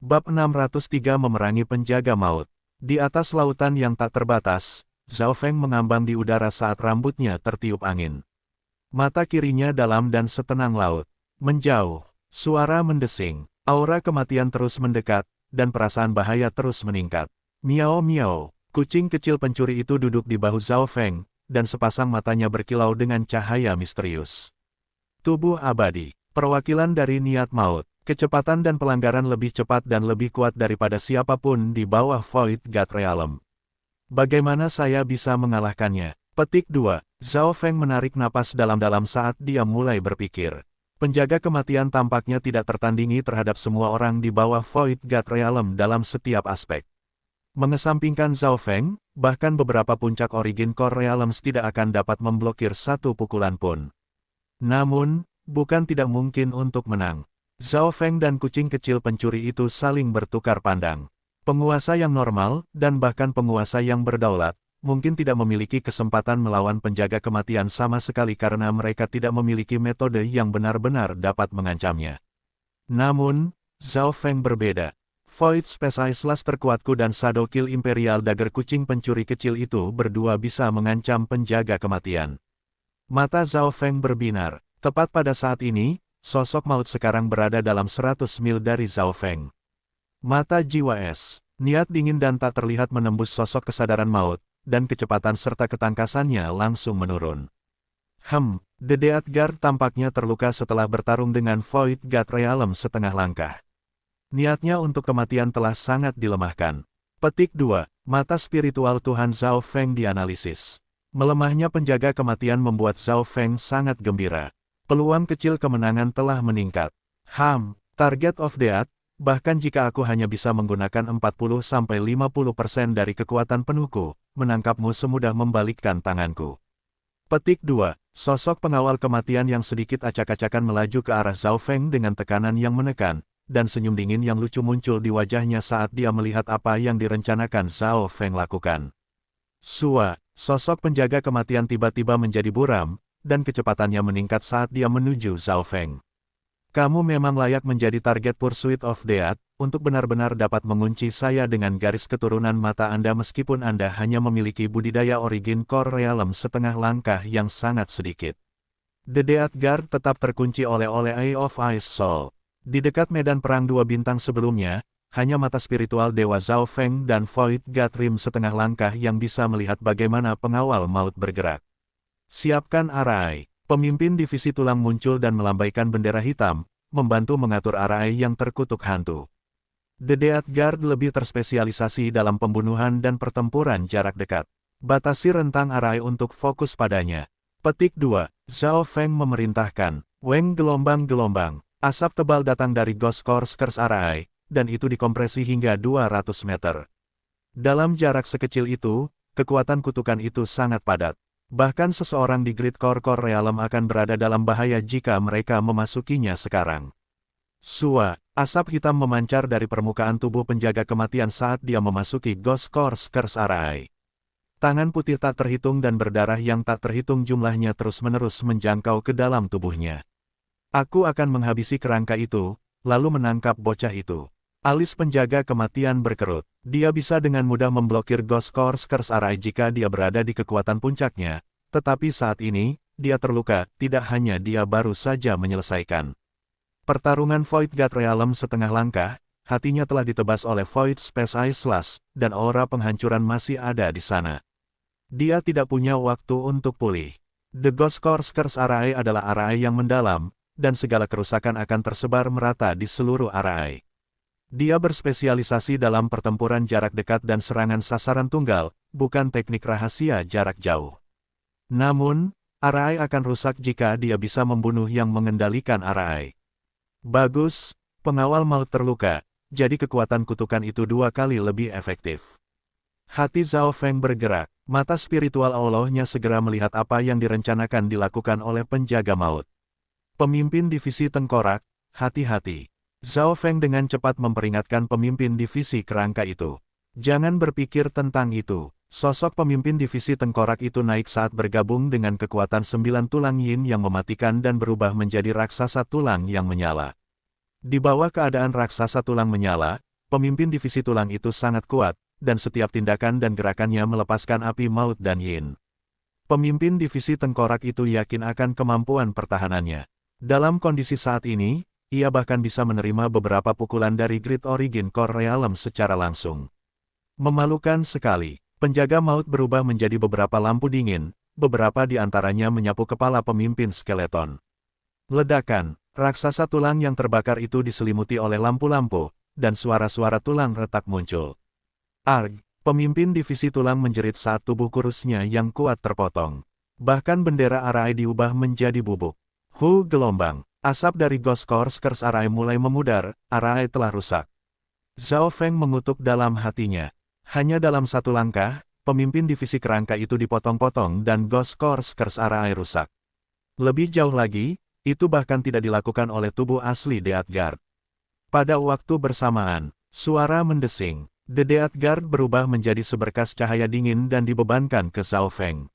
Bab 603 Memerangi Penjaga Maut. Di atas lautan yang tak terbatas, Zhao Feng mengambang di udara saat rambutnya tertiup angin. Mata kirinya dalam dan setenang laut. Menjauh, suara mendesing, aura kematian terus mendekat, dan perasaan bahaya terus meningkat. Miao miao, kucing kecil pencuri itu duduk di bahu Zhao Feng, dan sepasang matanya berkilau dengan cahaya misterius. Tubuh abadi, perwakilan dari niat maut. Kecepatan dan pelanggaran lebih cepat dan lebih kuat daripada siapapun di bawah Void God Realm. Bagaimana saya bisa mengalahkannya? Petik 2. Zhao Feng menarik napas dalam-dalam saat dia mulai berpikir. Penjaga kematian tampaknya tidak tertandingi terhadap semua orang di bawah Void God Realm dalam setiap aspek. Mengesampingkan Zhao Feng, bahkan beberapa puncak Origin Core Realms tidak akan dapat memblokir satu pukulan pun. Namun, bukan tidak mungkin untuk menang. Zhao Feng dan kucing kecil pencuri itu saling bertukar pandang. Penguasa yang normal, dan bahkan penguasa yang berdaulat, mungkin tidak memiliki kesempatan melawan penjaga kematian sama sekali karena mereka tidak memiliki metode yang benar-benar dapat mengancamnya. Namun, Zhao Feng berbeda. Void Specialist terkuatku dan Shadow Kill Imperial Dagger kucing pencuri kecil itu berdua bisa mengancam penjaga kematian. Mata Zhao Feng berbinar. Tepat pada saat ini, sosok maut sekarang berada dalam 100 mil dari Zhao Feng. Mata jiwa es, niat dingin dan tak terlihat menembus sosok kesadaran maut, dan kecepatan serta ketangkasannya langsung menurun. The Deathguard tampaknya terluka setelah bertarung dengan Void God Realm setengah langkah. Niatnya untuk kematian telah sangat dilemahkan. Petik 2. Mata spiritual Tuhan Zhao Feng dianalisis. Melemahnya penjaga kematian membuat Zhao Feng sangat gembira. Peluang kecil kemenangan telah meningkat. Target of death, bahkan jika aku hanya bisa menggunakan 40-50% dari kekuatan penuhku, menangkapmu semudah membalikkan tanganku. Petik 2. Sosok pengawal kematian yang sedikit acak-acakan melaju ke arah Zhao Feng dengan tekanan yang menekan, dan senyum dingin yang lucu muncul di wajahnya saat dia melihat apa yang direncanakan Zhao Feng lakukan. Sosok penjaga kematian tiba-tiba menjadi buram, dan kecepatannya meningkat saat dia menuju Zhao Feng. Kamu memang layak menjadi target Pursuit of Death, untuk benar-benar dapat mengunci saya dengan garis keturunan mata Anda meskipun Anda hanya memiliki budidaya Origin Core Realm setengah langkah yang sangat sedikit. The Deathguard tetap terkunci oleh Eye of Ice Soul. Di dekat medan perang 2 bintang sebelumnya, hanya mata spiritual Dewa Zhao Feng dan Void God Rim setengah langkah yang bisa melihat bagaimana pengawal maut bergerak. Siapkan arai. Pemimpin divisi tulang muncul dan melambaikan bendera hitam, membantu mengatur arai yang terkutuk hantu. The Deathguard lebih terspesialisasi dalam pembunuhan dan pertempuran jarak dekat. Batasi rentang arai untuk fokus padanya. Petik 2. Zhao Feng memerintahkan. Weng gelombang-gelombang. Asap tebal datang dari Ghost Curse arai, dan itu dikompresi hingga 200 meter. Dalam jarak sekecil itu, kekuatan kutukan itu sangat padat. Bahkan seseorang di Great Core Realm akan berada dalam bahaya jika mereka memasukinya sekarang. Asap hitam memancar dari permukaan tubuh penjaga kematian saat dia memasuki Ghost Curse arai. Tangan putih tak terhitung dan berdarah yang tak terhitung jumlahnya terus-menerus menjangkau ke dalam tubuhnya. Aku akan menghabisi kerangka itu, lalu menangkap bocah itu. Alis penjaga kematian berkerut. Dia bisa dengan mudah memblokir Ghost Curse arai jika dia berada di kekuatan puncaknya, tetapi saat ini, dia terluka, tidak hanya dia baru saja menyelesaikan pertarungan Void God Realm setengah langkah, hatinya telah ditebas oleh Void Specialist, dan aura penghancuran masih ada di sana. Dia tidak punya waktu untuk pulih. The Ghost Curse arai adalah arai yang mendalam, dan segala kerusakan akan tersebar merata di seluruh arai. Dia berspesialisasi dalam pertempuran jarak dekat dan serangan sasaran tunggal, bukan teknik rahasia jarak jauh. Namun, arai akan rusak jika dia bisa membunuh yang mengendalikan arai. Bagus, pengawal maut terluka, jadi kekuatan kutukan itu 2 kali lebih efektif. Hati Zhao Feng bergerak, mata spiritual Allahnya segera melihat apa yang direncanakan dilakukan oleh penjaga maut. Pemimpin divisi tengkorak, hati-hati. Zhao Feng dengan cepat memperingatkan pemimpin divisi kerangka itu. Jangan berpikir tentang itu. Sosok pemimpin divisi tengkorak itu naik saat bergabung dengan kekuatan 9 tulang yin yang mematikan dan berubah menjadi raksasa tulang yang menyala. Di bawah keadaan raksasa tulang menyala, pemimpin divisi tulang itu sangat kuat, dan setiap tindakan dan gerakannya melepaskan api maut dan yin. Pemimpin divisi tengkorak itu yakin akan kemampuan pertahanannya. Dalam kondisi saat ini, ia bahkan bisa menerima beberapa pukulan dari Great Origin Core Realm secara langsung. Memalukan sekali, penjaga maut berubah menjadi beberapa lampu dingin, beberapa di antaranya menyapu kepala pemimpin skeleton. Ledakan, raksasa tulang yang terbakar itu diselimuti oleh lampu-lampu, dan suara-suara tulang retak muncul. Arg, pemimpin divisi tulang menjerit saat tubuh kurusnya yang kuat terpotong. Bahkan bendera Arai diubah menjadi bubuk. Gelombang. Asap dari Ghost Curse Arai mulai memudar, Arai telah rusak. Zhao Feng mengutuk dalam hatinya. Hanya dalam satu langkah, pemimpin divisi kerangka itu dipotong-potong dan Ghost Curse Arai rusak. Lebih jauh lagi, itu bahkan tidak dilakukan oleh tubuh asli Deathguard. Pada waktu bersamaan, suara mendesing. The Deathguard berubah menjadi seberkas cahaya dingin dan dibebankan ke Zhao Feng.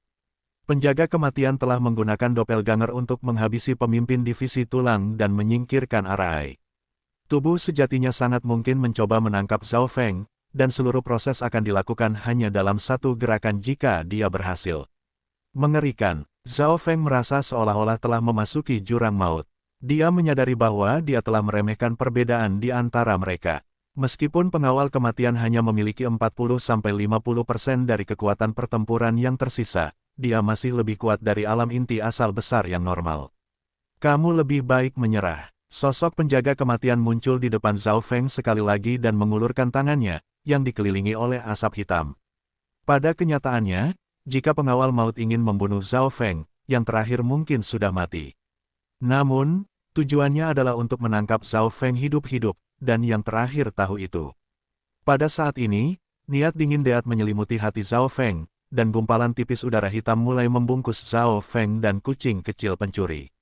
Penjaga kematian telah menggunakan doppelganger untuk menghabisi pemimpin divisi tulang dan menyingkirkan Arai. Tubuh sejatinya sangat mungkin mencoba menangkap Zhao Feng, dan seluruh proses akan dilakukan hanya dalam satu gerakan jika dia berhasil. Mengerikan, Zhao Feng merasa seolah-olah telah memasuki jurang maut. Dia menyadari bahwa dia telah meremehkan perbedaan di antara mereka. Meskipun pengawal kematian hanya memiliki 40-50% dari kekuatan pertempuran yang tersisa, dia masih lebih kuat dari alam inti asal besar yang normal. Kamu lebih baik menyerah. Sosok penjaga kematian muncul di depan Zhao Feng sekali lagi dan mengulurkan tangannya, yang dikelilingi oleh asap hitam. Pada kenyataannya, jika pengawal maut ingin membunuh Zhao Feng, yang terakhir mungkin sudah mati. Namun, tujuannya adalah untuk menangkap Zhao Feng hidup-hidup, dan yang terakhir tahu itu. Pada saat ini, niat dingin Deat menyelimuti hati Zhao Feng, dan gumpalan tipis udara hitam mulai membungkus Zhao Feng dan kucing kecil pencuri.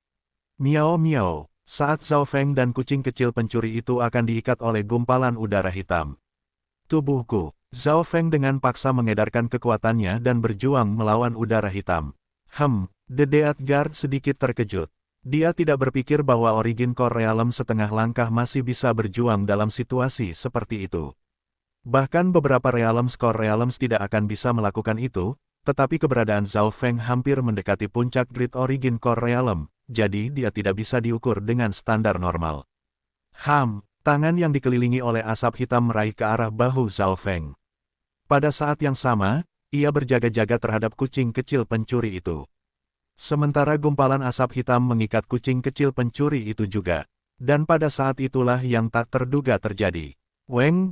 Miao miao, saat Zhao Feng dan kucing kecil pencuri itu akan diikat oleh gumpalan udara hitam. Tubuhku, Zhao Feng dengan paksa mengedarkan kekuatannya dan berjuang melawan udara hitam. The Deathguard sedikit terkejut. Dia tidak berpikir bahwa Origin Core Realm setengah langkah masih bisa berjuang dalam situasi seperti itu. Bahkan beberapa Realms Core Realms tidak akan bisa melakukan itu, tetapi keberadaan Zhao Feng hampir mendekati puncak Great Origin Core Realm, jadi dia tidak bisa diukur dengan standar normal. Tangan yang dikelilingi oleh asap hitam meraih ke arah bahu Zhao Feng. Pada saat yang sama, ia berjaga-jaga terhadap kucing kecil pencuri itu. Sementara gumpalan asap hitam mengikat kucing kecil pencuri itu juga. Dan pada saat itulah yang tak terduga terjadi.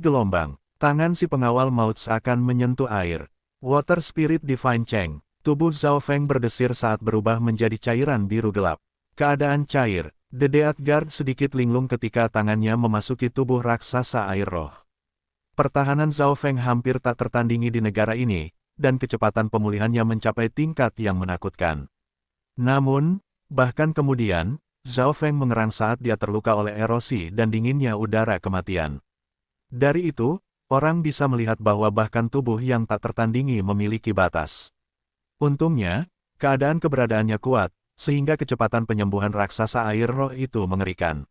Gelombang. Tangan si pengawal maut seakan menyentuh air. Water Spirit Divine Cheng. Tubuh Zhao Feng berdesir saat berubah menjadi cairan biru gelap. Keadaan cair. The Deathguard sedikit linglung ketika tangannya memasuki tubuh raksasa air roh. Pertahanan Zhao Feng hampir tak tertandingi di negara ini, dan kecepatan pemulihannya mencapai tingkat yang menakutkan. Namun, bahkan kemudian, Zhao Feng mengerang saat dia terluka oleh erosi dan dinginnya udara kematian. Dari itu, orang bisa melihat bahwa bahkan tubuh yang tak tertandingi memiliki batas. Untungnya, keadaan keberadaannya kuat, sehingga kecepatan penyembuhan raksasa air roh itu mengerikan.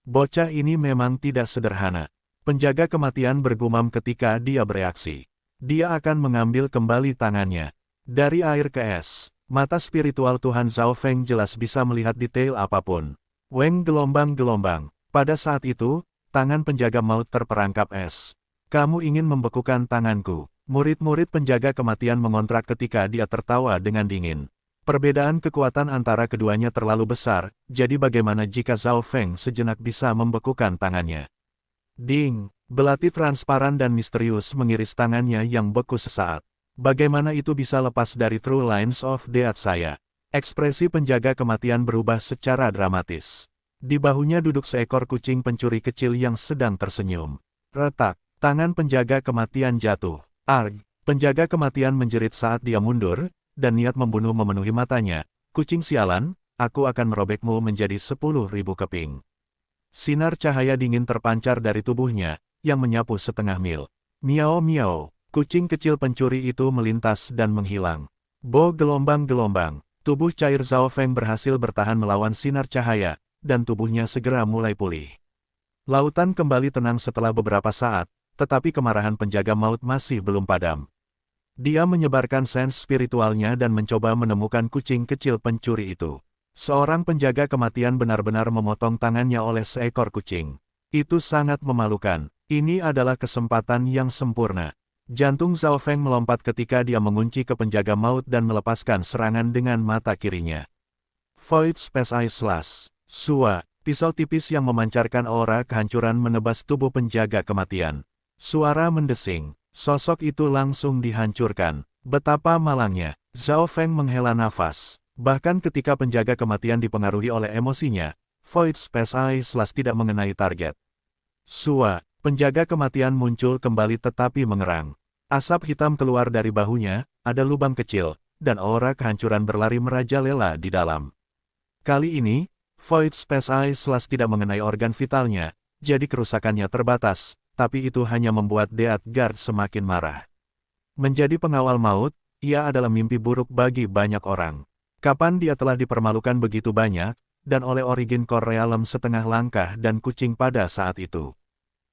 Bocah ini memang tidak sederhana. Penjaga kematian bergumam ketika dia bereaksi. Dia akan mengambil kembali tangannya. Dari air ke es. Mata spiritual Tuhan Zhao Feng jelas bisa melihat detail apapun. Gelombang-gelombang. Pada saat itu, tangan penjaga maut terperangkap es. Kamu ingin membekukan tanganku. Murid-murid penjaga kematian mengontrak ketika dia tertawa dengan dingin. Perbedaan kekuatan antara keduanya terlalu besar, jadi bagaimana jika Zhao Feng sejenak bisa membekukan tangannya? Ding! Belati transparan dan misterius mengiris tangannya yang beku sesaat. Bagaimana itu bisa lepas dari True Lines of Death saya? Ekspresi penjaga kematian berubah secara dramatis. Di bahunya duduk seekor kucing pencuri kecil yang sedang tersenyum. Retak, tangan penjaga kematian jatuh. Arg, penjaga kematian menjerit saat dia mundur, dan niat membunuh memenuhi matanya. Kucing sialan, aku akan merobekmu menjadi 10.000 keping. Sinar cahaya dingin terpancar dari tubuhnya, yang menyapu setengah mil. Miao miao. Kucing kecil pencuri itu melintas dan menghilang. Gelombang-gelombang. Tubuh cair Zhao Feng berhasil bertahan melawan sinar cahaya, dan tubuhnya segera mulai pulih. Lautan kembali tenang setelah beberapa saat, tetapi kemarahan penjaga maut masih belum padam. Dia menyebarkan sens spiritualnya dan mencoba menemukan kucing kecil pencuri itu. Seorang penjaga kematian benar-benar memotong tangannya oleh seekor kucing. Itu sangat memalukan. Ini adalah kesempatan yang sempurna. Jantung Zhao Feng melompat ketika dia mengunci ke penjaga maut dan melepaskan serangan dengan mata kirinya. Void Space Eye Slash. Sua, pisau tipis yang memancarkan aura kehancuran menebas tubuh penjaga kematian. Suara mendesing. Sosok itu langsung dihancurkan. Betapa malangnya. Zhao Feng menghela nafas. Bahkan ketika penjaga kematian dipengaruhi oleh emosinya, Void Space Eye Slash tidak mengenai target. Sua, penjaga kematian muncul kembali tetapi mengerang. Asap hitam keluar dari bahunya, ada lubang kecil, dan aura kehancuran berlari merajalela di dalam. Kali ini, Void Space Eye Slash tidak mengenai organ vitalnya, jadi kerusakannya terbatas, tapi itu hanya membuat Death Guard semakin marah. Menjadi pengawal maut, ia adalah mimpi buruk bagi banyak orang. Kapan dia telah dipermalukan begitu banyak, dan oleh Origin Core Realm setengah langkah dan kucing pada saat itu.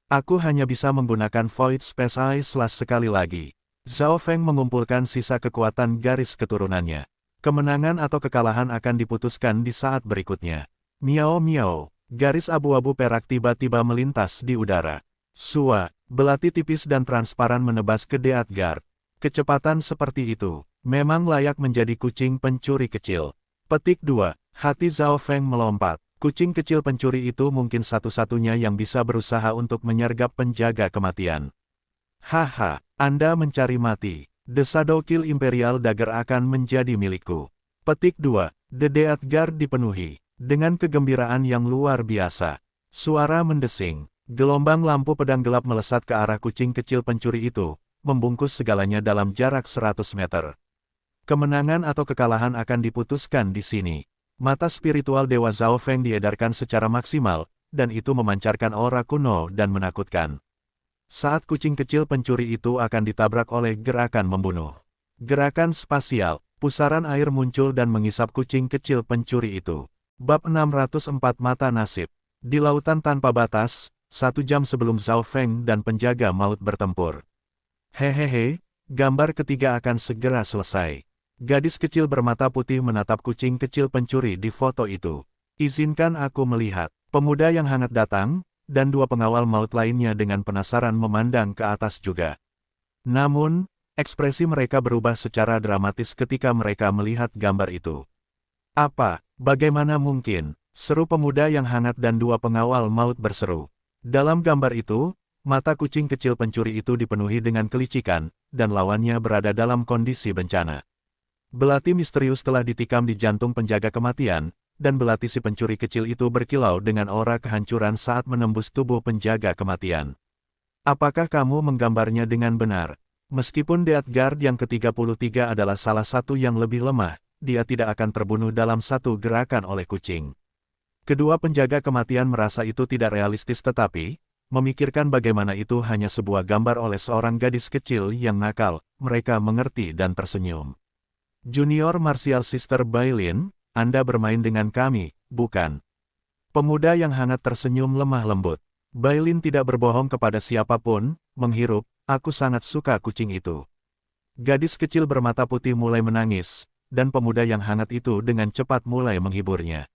Aku hanya bisa menggunakan Void Space Eye Slash sekali lagi. Zhao Feng mengumpulkan sisa kekuatan garis keturunannya. Kemenangan atau kekalahan akan diputuskan di saat berikutnya. Miao miao, garis abu-abu perak tiba-tiba melintas di udara. Sua, belati tipis dan transparan menebas ke Death Guard. Kecepatan seperti itu memang layak menjadi kucing pencuri kecil. Petik 2. Hati Zhao Feng melompat. Kucing kecil pencuri itu mungkin satu-satunya yang bisa berusaha untuk menyergap penjaga kematian. Haha, Anda mencari mati. The Shadow Kill Imperial Dagger akan menjadi milikku. Petik 2. The Death Guard dipenuhi dengan kegembiraan yang luar biasa. Suara mendesing. Gelombang lampu pedang gelap melesat ke arah kucing kecil pencuri itu, membungkus segalanya dalam jarak 100 meter. Kemenangan atau kekalahan akan diputuskan di sini. Mata spiritual Dewa Zhao Feng diedarkan secara maksimal, dan itu memancarkan aura kuno dan menakutkan. Saat kucing kecil pencuri itu akan ditabrak oleh gerakan membunuh. Gerakan spasial, pusaran air muncul dan mengisap kucing kecil pencuri itu. Bab 604 Mata Nasib. Di lautan tanpa batas, 1 jam sebelum Zhao Feng dan penjaga maut bertempur. Hehehe, gambar ketiga akan segera selesai. Gadis kecil bermata putih menatap kucing kecil pencuri di foto itu. Izinkan aku melihat. Pemuda yang hangat datang, dan 2 pengawal maut lainnya dengan penasaran memandang ke atas juga. Namun, ekspresi mereka berubah secara dramatis ketika mereka melihat gambar itu. Apa, bagaimana mungkin? Seru pemuda yang hangat dan 2 pengawal maut berseru. Dalam gambar itu, mata kucing kecil pencuri itu dipenuhi dengan kelicikan, dan lawannya berada dalam kondisi bencana. Belati misterius telah ditikam di jantung penjaga kematian, dan belati si pencuri kecil itu berkilau dengan aura kehancuran saat menembus tubuh penjaga kematian. Apakah kamu menggambarnya dengan benar? Meskipun Death Guard yang ke-33 adalah salah satu yang lebih lemah, dia tidak akan terbunuh dalam satu gerakan oleh kucing. Kedua penjaga kematian merasa itu tidak realistis tetapi, memikirkan bagaimana itu hanya sebuah gambar oleh seorang gadis kecil yang nakal, mereka mengerti dan tersenyum. Junior Martial Sister Bailin, Anda bermain dengan kami, bukan? Pemuda yang hangat tersenyum lemah lembut. Bailin tidak berbohong kepada siapapun, menghirup, aku sangat suka kucing itu. Gadis kecil bermata putih mulai menangis, dan pemuda yang hangat itu dengan cepat mulai menghiburnya.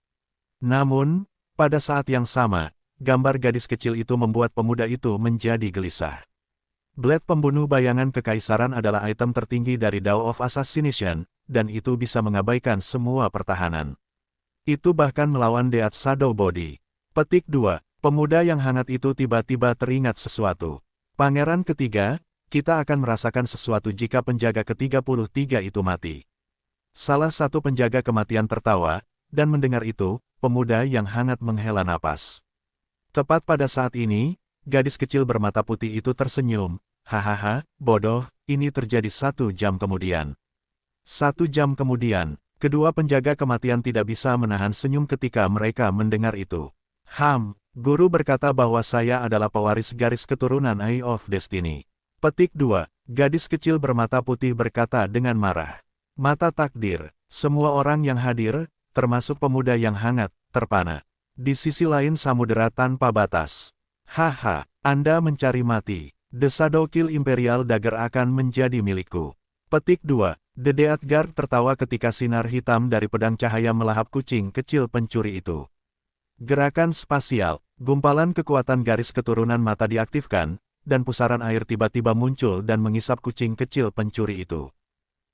Namun, pada saat yang sama, gambar gadis kecil itu membuat pemuda itu menjadi gelisah. Blade pembunuh bayangan kekaisaran adalah item tertinggi dari Dao of Assassination, dan itu bisa mengabaikan semua pertahanan. Itu bahkan melawan Death Shadow Body. Petik 2. Pemuda yang hangat itu tiba-tiba teringat sesuatu. Pangeran ketiga, kita akan merasakan sesuatu jika penjaga ke-33 itu mati. Salah satu penjaga kematian tertawa, dan mendengar itu, pemuda yang hangat menghela napas. Tepat pada saat ini, gadis kecil bermata putih itu tersenyum. Hahaha, bodoh, ini terjadi 1 jam kemudian. 1 jam kemudian, kedua penjaga kematian tidak bisa menahan senyum ketika mereka mendengar itu. Guru berkata bahwa saya adalah pewaris garis keturunan Eye of Destiny. Petik 2. Gadis kecil bermata putih berkata dengan marah. Mata takdir, semua orang yang hadir, termasuk pemuda yang hangat, terpana. Di sisi lain samudera tanpa batas. Haha, Anda mencari mati. The Shadow Kill Imperial Dagger akan menjadi milikku. Petik 2. The Death Guard tertawa ketika sinar hitam dari pedang cahaya melahap kucing kecil pencuri itu. Gerakan spasial, gumpalan kekuatan garis keturunan mata diaktifkan, dan pusaran air tiba-tiba muncul dan mengisap kucing kecil pencuri itu.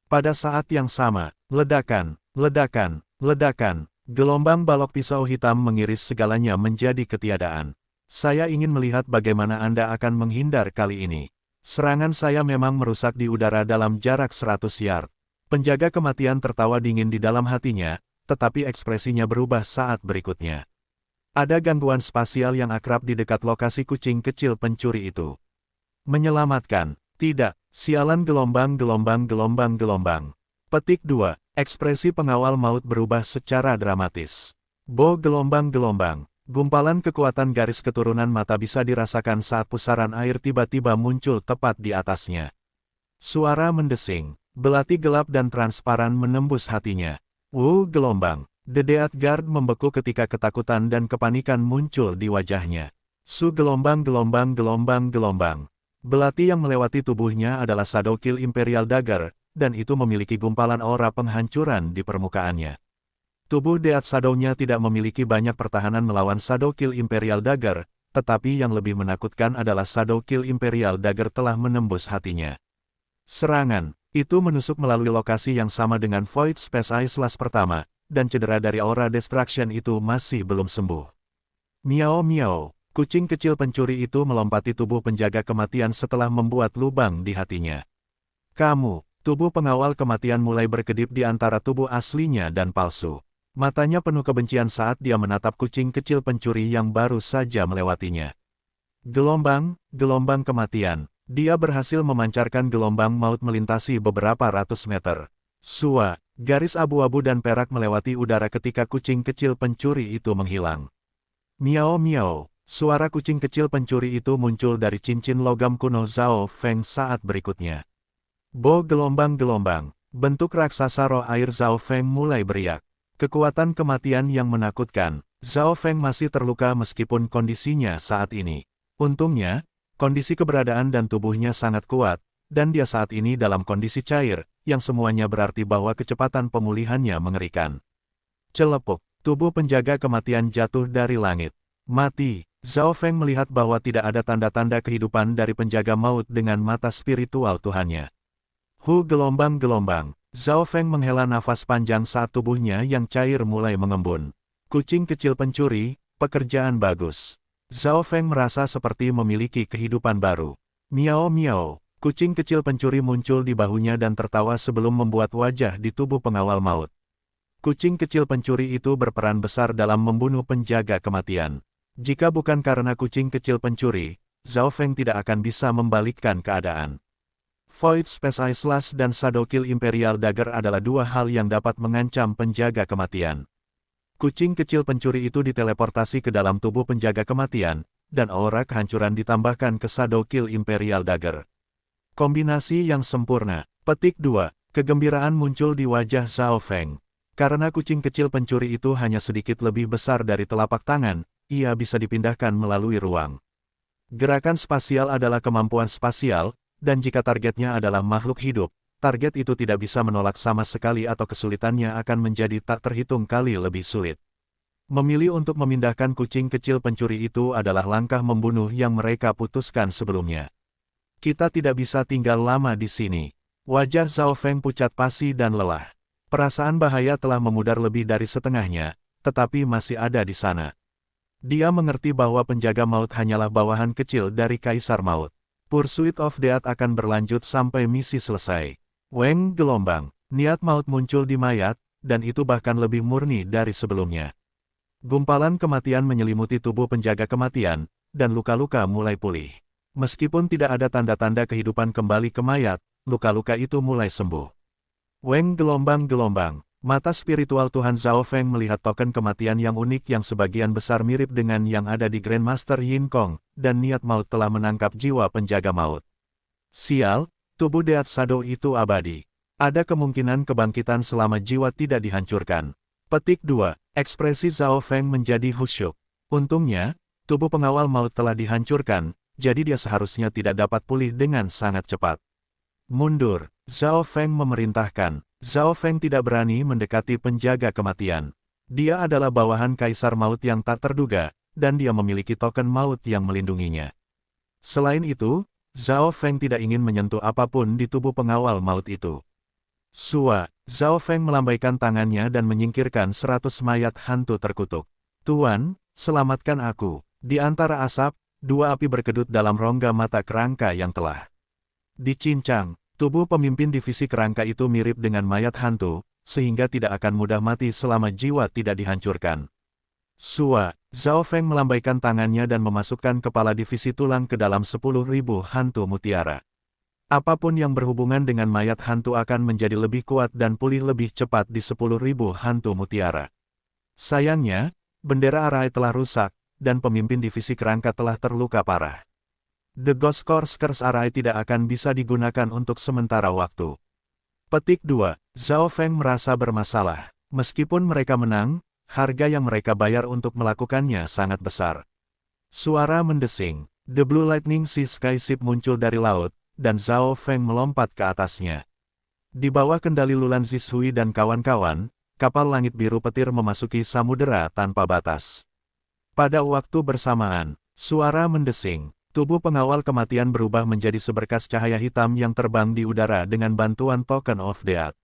Pada saat yang sama, ledakan, ledakan, ledakan, gelombang balok pisau hitam mengiris segalanya menjadi ketiadaan. Saya ingin melihat bagaimana Anda akan menghindar kali ini. Serangan saya memang merusak di udara dalam jarak 100 yard. Penjaga kematian tertawa dingin di dalam hatinya, tetapi ekspresinya berubah saat berikutnya. Ada gangguan spasial yang akrab di dekat lokasi kucing kecil pencuri itu. Menyelamatkan, tidak, sialan gelombang. Petik 2. Ekspresi pengawal maut berubah secara dramatis. Bo gelombang. Gumpalan kekuatan garis keturunan mata bisa dirasakan saat pusaran air tiba-tiba muncul tepat di atasnya. Suara mendesing, belati gelap dan transparan menembus hatinya. Gelombang. The Death Guard membeku ketika ketakutan dan kepanikan muncul di wajahnya. Gelombang. Belati yang melewati tubuhnya adalah Shadow Kill Imperial Dagger, dan itu memiliki gumpalan aura penghancuran di permukaannya. Tubuh Death Shadow-nya tidak memiliki banyak pertahanan melawan Shadow Kill Imperial Dagger, tetapi yang lebih menakutkan adalah Shadow Kill Imperial Dagger telah menembus hatinya. Serangan itu menusuk melalui lokasi yang sama dengan Void Space Slash pertama, dan cedera dari aura destruction itu masih belum sembuh. Miau, kucing kecil pencuri itu melompati tubuh penjaga kematian setelah membuat lubang di hatinya. Tubuh pengawal kematian mulai berkedip di antara tubuh aslinya dan palsu. Matanya penuh kebencian saat dia menatap kucing kecil pencuri yang baru saja melewatinya. Gelombang kematian. Dia berhasil memancarkan gelombang maut melintasi beberapa ratus meter. Garis abu-abu dan perak melewati udara ketika kucing kecil pencuri itu menghilang. Miau, suara kucing kecil pencuri itu muncul dari cincin logam kuno Zhao Feng saat berikutnya. Bo gelombang, bentuk raksasa roh air Zhao Feng mulai beriak. Kekuatan kematian yang menakutkan, Zhao Feng masih terluka meskipun kondisinya saat ini. Untungnya, kondisi keberadaan dan tubuhnya sangat kuat, dan dia saat ini dalam kondisi cair, yang semuanya berarti bahwa kecepatan pemulihannya mengerikan. Celepuk, tubuh penjaga kematian jatuh dari langit. Mati, Zhao Feng melihat bahwa tidak ada tanda-tanda kehidupan dari penjaga maut dengan mata spiritual Tuhannya. Gelombang. Zhao Feng menghela nafas panjang saat tubuhnya yang cair mulai mengembun. Kucing kecil pencuri, pekerjaan bagus. Zhao Feng merasa seperti memiliki kehidupan baru. Miau, kucing kecil pencuri muncul di bahunya dan tertawa sebelum membuat wajah di tubuh pengawal maut. Kucing kecil pencuri itu berperan besar dalam membunuh penjaga kematian. Jika bukan karena kucing kecil pencuri, Zhao Feng tidak akan bisa membalikkan keadaan. Void Space Slash dan Shadow Kill Imperial Dagger adalah dua hal yang dapat mengancam penjaga kematian. Kucing kecil pencuri itu diteleportasi ke dalam tubuh penjaga kematian, dan aura kehancuran ditambahkan ke Shadow Kill Imperial Dagger. Kombinasi yang sempurna. Petik 2. Kegembiraan muncul di wajah Zhao Feng. Karena kucing kecil pencuri itu hanya sedikit lebih besar dari telapak tangan, ia bisa dipindahkan melalui ruang. Gerakan spasial adalah kemampuan spasial, dan jika targetnya adalah makhluk hidup, target itu tidak bisa menolak sama sekali atau kesulitannya akan menjadi tak terhitung kali lebih sulit. Memilih untuk memindahkan kucing kecil pencuri itu adalah langkah membunuh yang mereka putuskan sebelumnya. Kita tidak bisa tinggal lama di sini. Wajah Zhao Feng pucat pasi dan lelah. Perasaan bahaya telah memudar lebih dari setengahnya, tetapi masih ada di sana. Dia mengerti bahwa penjaga maut hanyalah bawahan kecil dari Kaisar Maut. Pursuit of Death akan berlanjut sampai misi selesai. Gelombang. Niat maut muncul di mayat, dan itu bahkan lebih murni dari sebelumnya. Gumpalan kematian menyelimuti tubuh penjaga kematian, dan luka-luka mulai pulih. Meskipun tidak ada tanda-tanda kehidupan kembali ke mayat, luka-luka itu mulai sembuh. Gelombang. Mata spiritual Tuhan Zhao Feng melihat token kematian yang unik yang sebagian besar mirip dengan yang ada di Grandmaster Yin Kong, dan niat maut telah menangkap jiwa penjaga maut. Sial, tubuh Death Shadow itu abadi. Ada kemungkinan kebangkitan selama jiwa tidak dihancurkan. Petik 2. Ekspresi Zhao Feng menjadi khusyuk. Untungnya, tubuh pengawal maut telah dihancurkan, jadi dia seharusnya tidak dapat pulih dengan sangat cepat. Mundur, Zhao Feng memerintahkan. Zhao Feng tidak berani mendekati penjaga kematian. Dia adalah bawahan Kaisar Maut yang tak terduga, dan dia memiliki token maut yang melindunginya. Selain itu, Zhao Feng tidak ingin menyentuh apapun di tubuh pengawal maut itu. Sua, Zhao Feng melambaikan tangannya dan menyingkirkan 100 mayat hantu terkutuk. Tuan, selamatkan aku. Di antara asap, dua api berkedut dalam rongga mata kerangka yang telah dicincang. Tubuh pemimpin divisi kerangka itu mirip dengan mayat hantu, sehingga tidak akan mudah mati selama jiwa tidak dihancurkan. Sua, Zhao Feng melambaikan tangannya dan memasukkan kepala divisi tulang ke dalam 10.000 hantu mutiara. Apapun yang berhubungan dengan mayat hantu akan menjadi lebih kuat dan pulih lebih cepat di 10.000 hantu mutiara. Sayangnya, bendera Arai telah rusak, dan pemimpin divisi kerangka telah terluka parah. The Ghost Corsairs Arai tidak akan bisa digunakan untuk sementara waktu. Petik 2. Zhao Feng merasa bermasalah. Meskipun mereka menang, harga yang mereka bayar untuk melakukannya sangat besar. Suara mendesing. The Blue Lightning Sea Sky Ship muncul dari laut, dan Zhao Feng melompat ke atasnya. Di bawah kendali Lulan Zishui dan kawan-kawan, kapal langit biru petir memasuki samudera tanpa batas. Pada waktu bersamaan, suara mendesing. Tubuh pengawal kematian berubah menjadi seberkas cahaya hitam yang terbang di udara dengan bantuan Token of Death.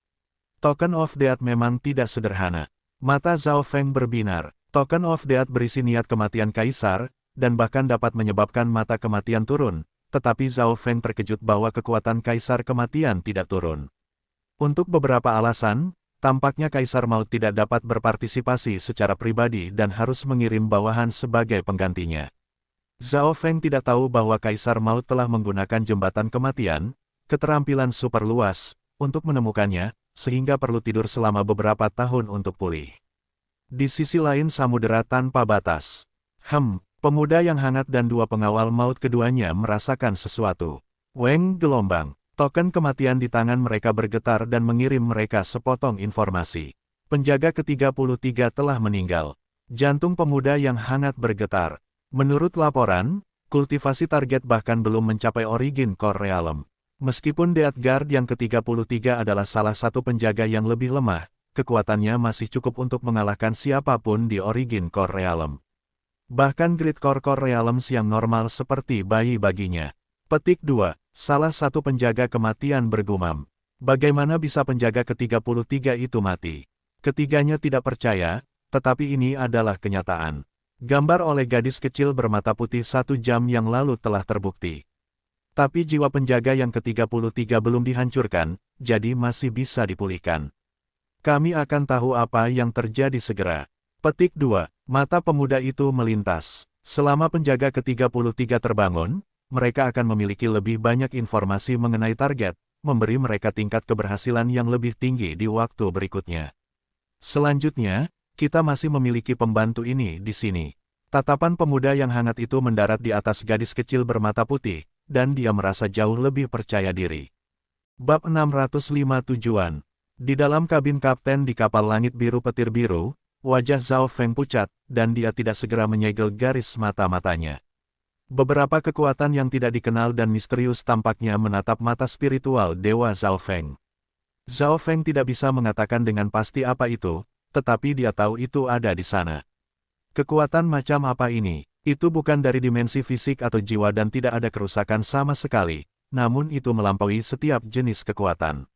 Token of Death memang tidak sederhana. Mata Zhao Feng berbinar. Token of Death berisi niat kematian kaisar, dan bahkan dapat menyebabkan mata kematian turun, tetapi Zhao Feng terkejut bahwa kekuatan kaisar kematian tidak turun. Untuk beberapa alasan, tampaknya Kaisar Maut tidak dapat berpartisipasi secara pribadi dan harus mengirim bawahan sebagai penggantinya. Zhao Feng tidak tahu bahwa Kaisar Maut telah menggunakan jembatan kematian, keterampilan super luas, untuk menemukannya, sehingga perlu tidur selama beberapa tahun untuk pulih. Di sisi lain samudera tanpa batas. Pemuda yang hangat dan dua pengawal maut keduanya merasakan sesuatu. Weng gelombang. Token kematian di tangan mereka bergetar dan mengirim mereka sepotong informasi. Penjaga ke-33 telah meninggal. Jantung pemuda yang hangat bergetar. Menurut laporan, kultivasi target bahkan belum mencapai Origin Core Realm. Meskipun Death Guard yang ke-33 adalah salah satu penjaga yang lebih lemah, kekuatannya masih cukup untuk mengalahkan siapapun di Origin Core Realm. Bahkan Great Core Realms yang normal seperti bayi baginya. Petik 2. Salah satu penjaga kematian bergumam. Bagaimana bisa penjaga ke-33 itu mati? Ketiganya tidak percaya, tetapi ini adalah kenyataan. Gambar oleh gadis kecil bermata putih 1 jam yang lalu telah terbukti. Tapi jiwa penjaga yang ke-33 belum dihancurkan, jadi masih bisa dipulihkan. Kami akan tahu apa yang terjadi segera. Petik 2. Mata pemuda itu melintas. Selama penjaga ke-33 terbangun, mereka akan memiliki lebih banyak informasi mengenai target, memberi mereka tingkat keberhasilan yang lebih tinggi di waktu berikutnya. Selanjutnya, kita masih memiliki pembantu ini di sini. Tatapan pemuda yang hangat itu mendarat di atas gadis kecil bermata putih, dan dia merasa jauh lebih percaya diri. Bab 605 Tujuan. Di dalam kabin kapten di kapal langit biru petir biru, wajah Zhao Feng pucat, dan dia tidak segera menyegel garis mata-matanya. Beberapa kekuatan yang tidak dikenal dan misterius tampaknya menatap mata spiritual Dewa Zhao Feng. Zhao Feng tidak bisa mengatakan dengan pasti apa itu, tetapi dia tahu itu ada di sana. Kekuatan macam apa ini? Itu bukan dari dimensi fisik atau jiwa dan tidak ada kerusakan sama sekali, namun itu melampaui setiap jenis kekuatan.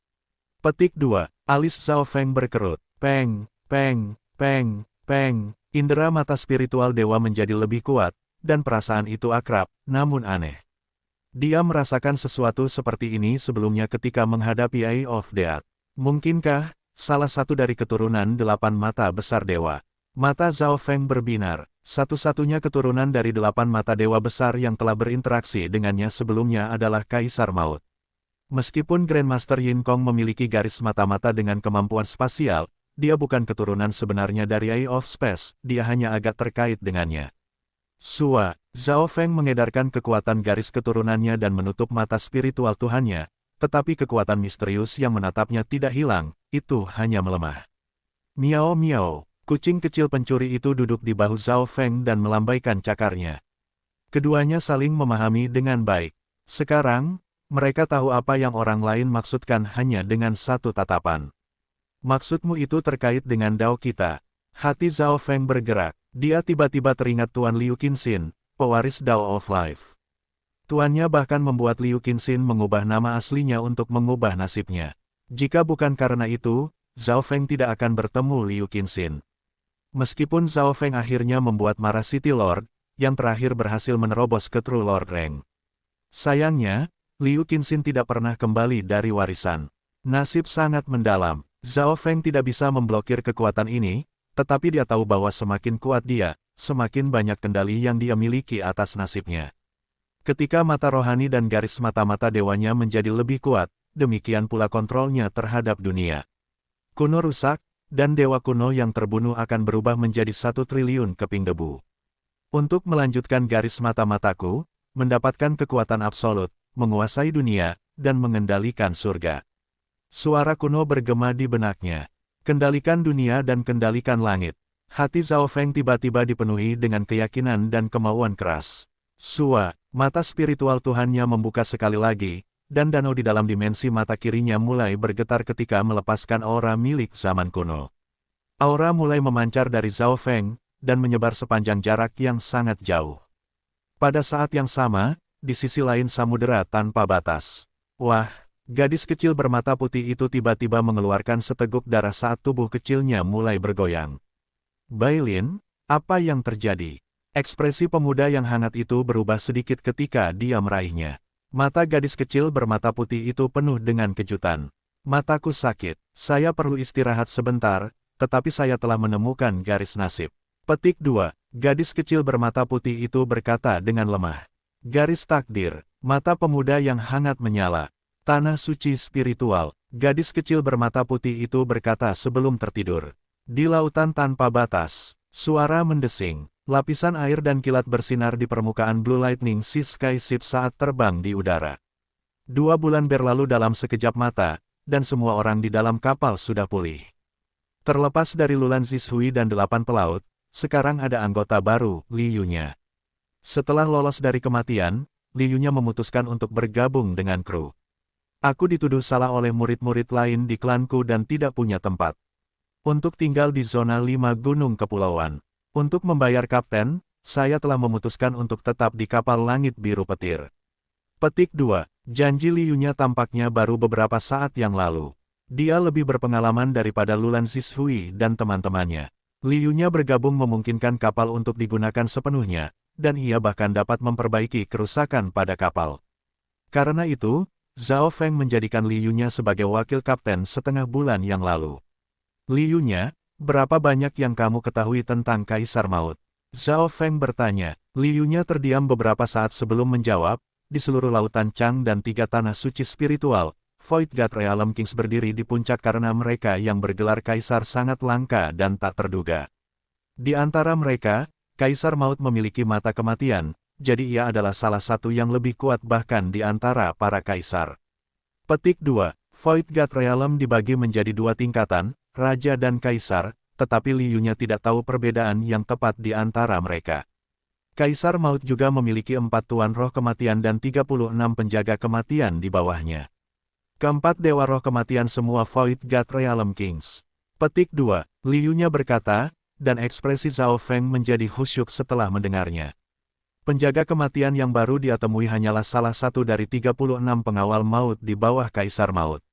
Petik 2. Alis Zhao Feng berkerut. Peng, peng, peng, peng. Indera mata spiritual dewa menjadi lebih kuat, dan perasaan itu akrab, namun aneh. Dia merasakan sesuatu seperti ini sebelumnya ketika menghadapi Eye of Death. Mungkinkah salah satu dari keturunan 8 mata besar dewa? Mata Zhao Feng berbinar. Satu-satunya keturunan dari 8 mata dewa besar yang telah berinteraksi dengannya sebelumnya adalah Kaisar Maut. Meskipun Grandmaster Yin Kong memiliki garis mata-mata dengan kemampuan spasial, dia bukan keturunan sebenarnya dari Eye of Space, dia hanya agak terkait dengannya. Sua, Zhao Feng mengedarkan kekuatan garis keturunannya dan menutup mata spiritual Tuhannya, tetapi kekuatan misterius yang menatapnya tidak hilang, itu hanya melemah. Miao miao, Kucing kecil pencuri itu duduk di bahu Zhao Feng dan melambaikan cakarnya. Keduanya saling memahami dengan baik. Sekarang, mereka tahu apa yang orang lain maksudkan hanya dengan satu tatapan. Maksudmu itu terkait dengan Dao kita. Hati Zhao Feng bergerak. Dia tiba-tiba teringat Tuan Liu Qinxin, pewaris Dao of Life. Tuannya bahkan membuat Liu Qinxin mengubah nama aslinya untuk mengubah nasibnya. Jika bukan karena itu, Zhao Feng tidak akan bertemu Liu Qinxin. Meskipun Zhao Feng akhirnya membuat marah City Lord, yang terakhir berhasil menerobos ke True Lord Rank. Sayangnya, Liu Qinxin tidak pernah kembali dari warisan. Nasib sangat mendalam. Zhao Feng tidak bisa memblokir kekuatan ini, tetapi dia tahu bahwa semakin kuat dia, semakin banyak kendali yang dia miliki atas nasibnya. Ketika mata rohani dan garis mata-mata dewanya menjadi lebih kuat, demikian pula kontrolnya terhadap dunia kuno rusak, dan dewa kuno yang terbunuh akan berubah menjadi 1 triliun keping debu. Untuk melanjutkan garis mata-mataku, mendapatkan kekuatan absolut, menguasai dunia, dan mengendalikan surga. Suara kuno bergema di benaknya. Kendalikan dunia dan kendalikan langit. Hati Zhao Feng tiba-tiba dipenuhi dengan keyakinan dan kemauan keras. Mata spiritual Tuhannya membuka sekali lagi, dan danau di dalam dimensi mata kirinya mulai bergetar ketika melepaskan aura milik zaman kuno. Aura mulai memancar dari Zhao Feng, dan menyebar sepanjang jarak yang sangat jauh. Pada saat yang sama, di sisi lain samudera tanpa batas. Wah, gadis kecil bermata putih itu tiba-tiba mengeluarkan seteguk darah saat tubuh kecilnya mulai bergoyang. Bailin, apa yang terjadi? Ekspresi pemuda yang hangat itu berubah sedikit ketika dia meraihnya. Mata gadis kecil bermata putih itu penuh dengan kejutan. Mataku sakit, saya perlu istirahat sebentar, tetapi saya telah menemukan garis nasib. Petik 2. Gadis kecil bermata putih itu berkata dengan lemah. Garis takdir, mata pemuda yang hangat menyala. Tanah suci spiritual, gadis kecil bermata putih itu berkata sebelum tertidur. Di lautan tanpa batas, suara mendesing, lapisan air dan kilat bersinar di permukaan Blue Lightning Sea Sky Ship saat terbang di udara. 2 bulan berlalu dalam sekejap mata, dan semua orang di dalam kapal sudah pulih. Terlepas dari Lulan Zishui dan 8 pelaut, sekarang ada anggota baru, Li Yunya. Setelah lolos dari kematian, Li Yunya memutuskan untuk bergabung dengan kru. Aku dituduh salah oleh murid-murid lain di klanku dan tidak punya tempat untuk tinggal di zona 5 gunung kepulauan. Untuk membayar kapten, saya telah memutuskan untuk tetap di kapal langit biru petir. Petik 2. Janji Li Yunya tampaknya baru beberapa saat yang lalu. Dia lebih berpengalaman daripada Lulan Zishui dan teman-temannya. Li Yunya bergabung memungkinkan kapal untuk digunakan sepenuhnya, dan ia bahkan dapat memperbaiki kerusakan pada kapal. Karena itu, Zhao Feng menjadikan Li Yunya sebagai wakil kapten setengah bulan yang lalu. Li Yunya, berapa banyak yang kamu ketahui tentang Kaisar Maut? Zhao Feng bertanya. Li Yunya terdiam beberapa saat sebelum menjawab. Di seluruh lautan Chang dan 3 tanah suci spiritual, Void God Realm Kings berdiri di puncak karena mereka yang bergelar Kaisar sangat langka dan tak terduga. Di antara mereka, Kaisar Maut memiliki mata kematian, jadi ia adalah salah satu yang lebih kuat bahkan di antara para kaisar. Petik 2. Void God Realm dibagi menjadi 2 tingkatan, Raja dan Kaisar, tetapi Li Yunya tidak tahu perbedaan yang tepat di antara mereka. Kaisar Maut juga memiliki 4 tuan roh kematian dan 36 penjaga kematian di bawahnya. Keempat dewa roh kematian semua Void God Realm Kings. Petik 2. Li Yunya berkata, dan ekspresi Zhao Feng menjadi khusyuk setelah mendengarnya. Penjaga kematian yang baru dia temui hanyalah salah satu dari 36 pengawal maut di bawah Kaisar Maut.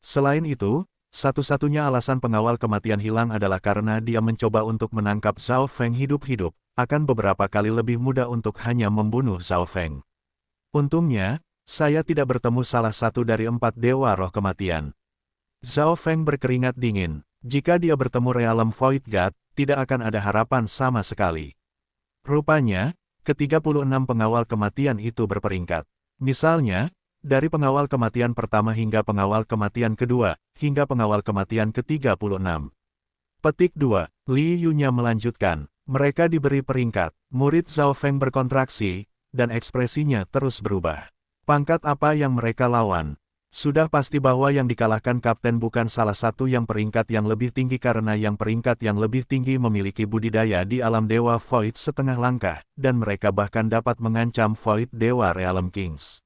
Selain itu, satu-satunya alasan pengawal kematian hilang adalah karena dia mencoba untuk menangkap Zhao Feng hidup-hidup, akan beberapa kali lebih mudah untuk hanya membunuh Zhao Feng. Untungnya, saya tidak bertemu salah satu dari 4 dewa roh kematian. Zhao Feng berkeringat dingin. Jika dia bertemu Realm Void God, tidak akan ada harapan sama sekali. Rupanya, ke-36 pengawal kematian itu berperingkat. Misalnya, dari pengawal kematian pertama hingga pengawal kematian kedua, hingga pengawal kematian ke-36. Petik 2. Li Yunya melanjutkan. Mereka diberi peringkat. Murid Zhao Feng berkontraksi, dan ekspresinya terus berubah. Pangkat apa yang mereka lawan? Sudah pasti bahwa yang dikalahkan kapten bukan salah satu yang peringkat yang lebih tinggi karena yang peringkat yang lebih tinggi memiliki budidaya di alam Dewa Void setengah langkah, dan mereka bahkan dapat mengancam Void Dewa Realm Kings.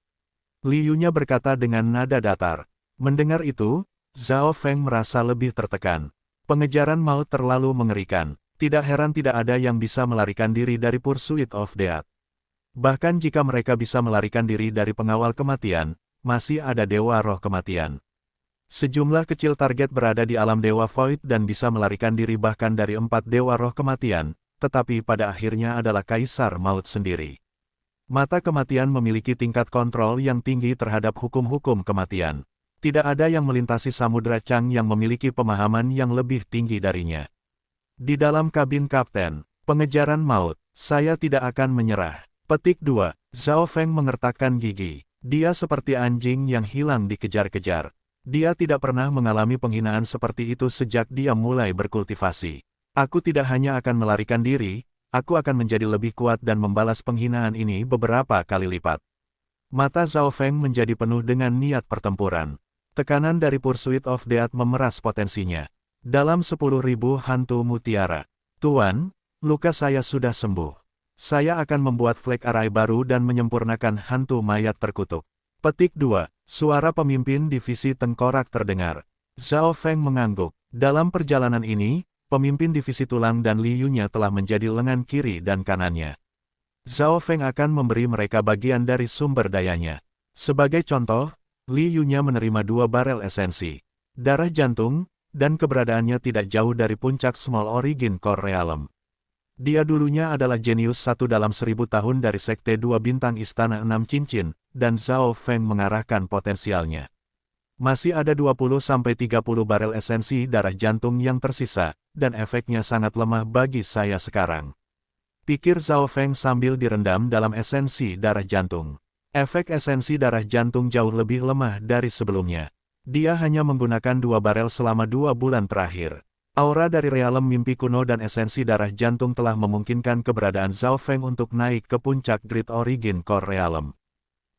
Li Yunya berkata dengan nada datar. Mendengar itu, Zhao Feng merasa lebih tertekan. Pengejaran maut terlalu mengerikan. Tidak heran tidak ada yang bisa melarikan diri dari Pursuit of Death. Bahkan jika mereka bisa melarikan diri dari pengawal kematian, masih ada Dewa Roh Kematian. Sejumlah kecil target berada di alam Dewa Void dan bisa melarikan diri bahkan dari 4 Dewa Roh Kematian, tetapi pada akhirnya adalah Kaisar Maut sendiri. Mata kematian memiliki tingkat kontrol yang tinggi terhadap hukum-hukum kematian. Tidak ada yang melintasi Samudra Chang yang memiliki pemahaman yang lebih tinggi darinya. Di dalam kabin kapten, pengejaran maut, saya tidak akan menyerah. Petik 2, Zhao Feng mengertakkan gigi. Dia seperti anjing yang hilang dikejar-kejar. Dia tidak pernah mengalami penghinaan seperti itu sejak dia mulai berkultivasi. Aku tidak hanya akan melarikan diri, aku akan menjadi lebih kuat dan membalas penghinaan ini beberapa kali lipat. Mata Zhao Feng menjadi penuh dengan niat pertempuran. Tekanan dari Pursuit of Death memeras potensinya. Dalam 10.000 hantu mutiara. Tuan, luka saya sudah sembuh. Saya akan membuat flag array baru dan menyempurnakan hantu mayat terkutuk. Petik 2. Suara pemimpin divisi tengkorak terdengar. Zhao Feng mengangguk. Dalam perjalanan ini, pemimpin divisi tulang dan Li Yunya telah menjadi lengan kiri dan kanannya. Zhao Feng akan memberi mereka bagian dari sumber dayanya. Sebagai contoh, Li Yunya menerima 2 barel esensi darah jantung, dan keberadaannya tidak jauh dari puncak Small Origin Core Realm. Dia dulunya adalah jenius 1 dalam 1000 tahun dari Sekte 2 Bintang Istana 6 Cincin, dan Zhao Feng mengarahkan potensialnya. Masih ada 20-30 barel esensi darah jantung yang tersisa, dan efeknya sangat lemah bagi saya sekarang. Pikir Zhao Feng sambil direndam dalam esensi darah jantung. Efek esensi darah jantung jauh lebih lemah dari sebelumnya. Dia hanya menggunakan 2 barel selama 2 bulan terakhir. Aura dari realem mimpi kuno dan esensi darah jantung telah memungkinkan keberadaan Zhao Feng untuk naik ke puncak Great Origin Core Realm.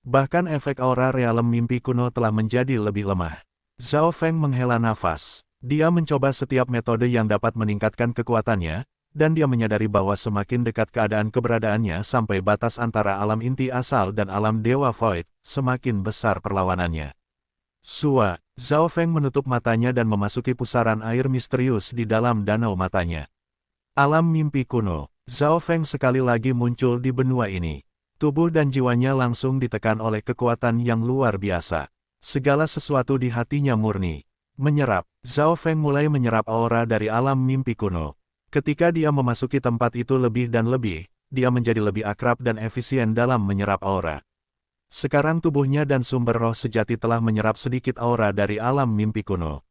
Bahkan efek aura realem mimpi kuno telah menjadi lebih lemah. Zhao Feng menghela nafas. Dia mencoba setiap metode yang dapat meningkatkan kekuatannya, dan dia menyadari bahwa semakin dekat keadaan keberadaannya sampai batas antara alam inti asal dan alam Dewa Void, semakin besar perlawanannya. Sua, Zhao Feng menutup matanya dan memasuki pusaran air misterius di dalam danau matanya. Alam mimpi kuno, Zhao Feng sekali lagi muncul di benua ini. Tubuh dan jiwanya langsung ditekan oleh kekuatan yang luar biasa. Segala sesuatu di hatinya murni. Menyerap, Zhao Feng mulai menyerap aura dari alam mimpi kuno. Ketika dia memasuki tempat itu lebih dan lebih, dia menjadi lebih akrab dan efisien dalam menyerap aura. Sekarang tubuhnya dan sumber roh sejati telah menyerap sedikit aura dari alam mimpi kuno.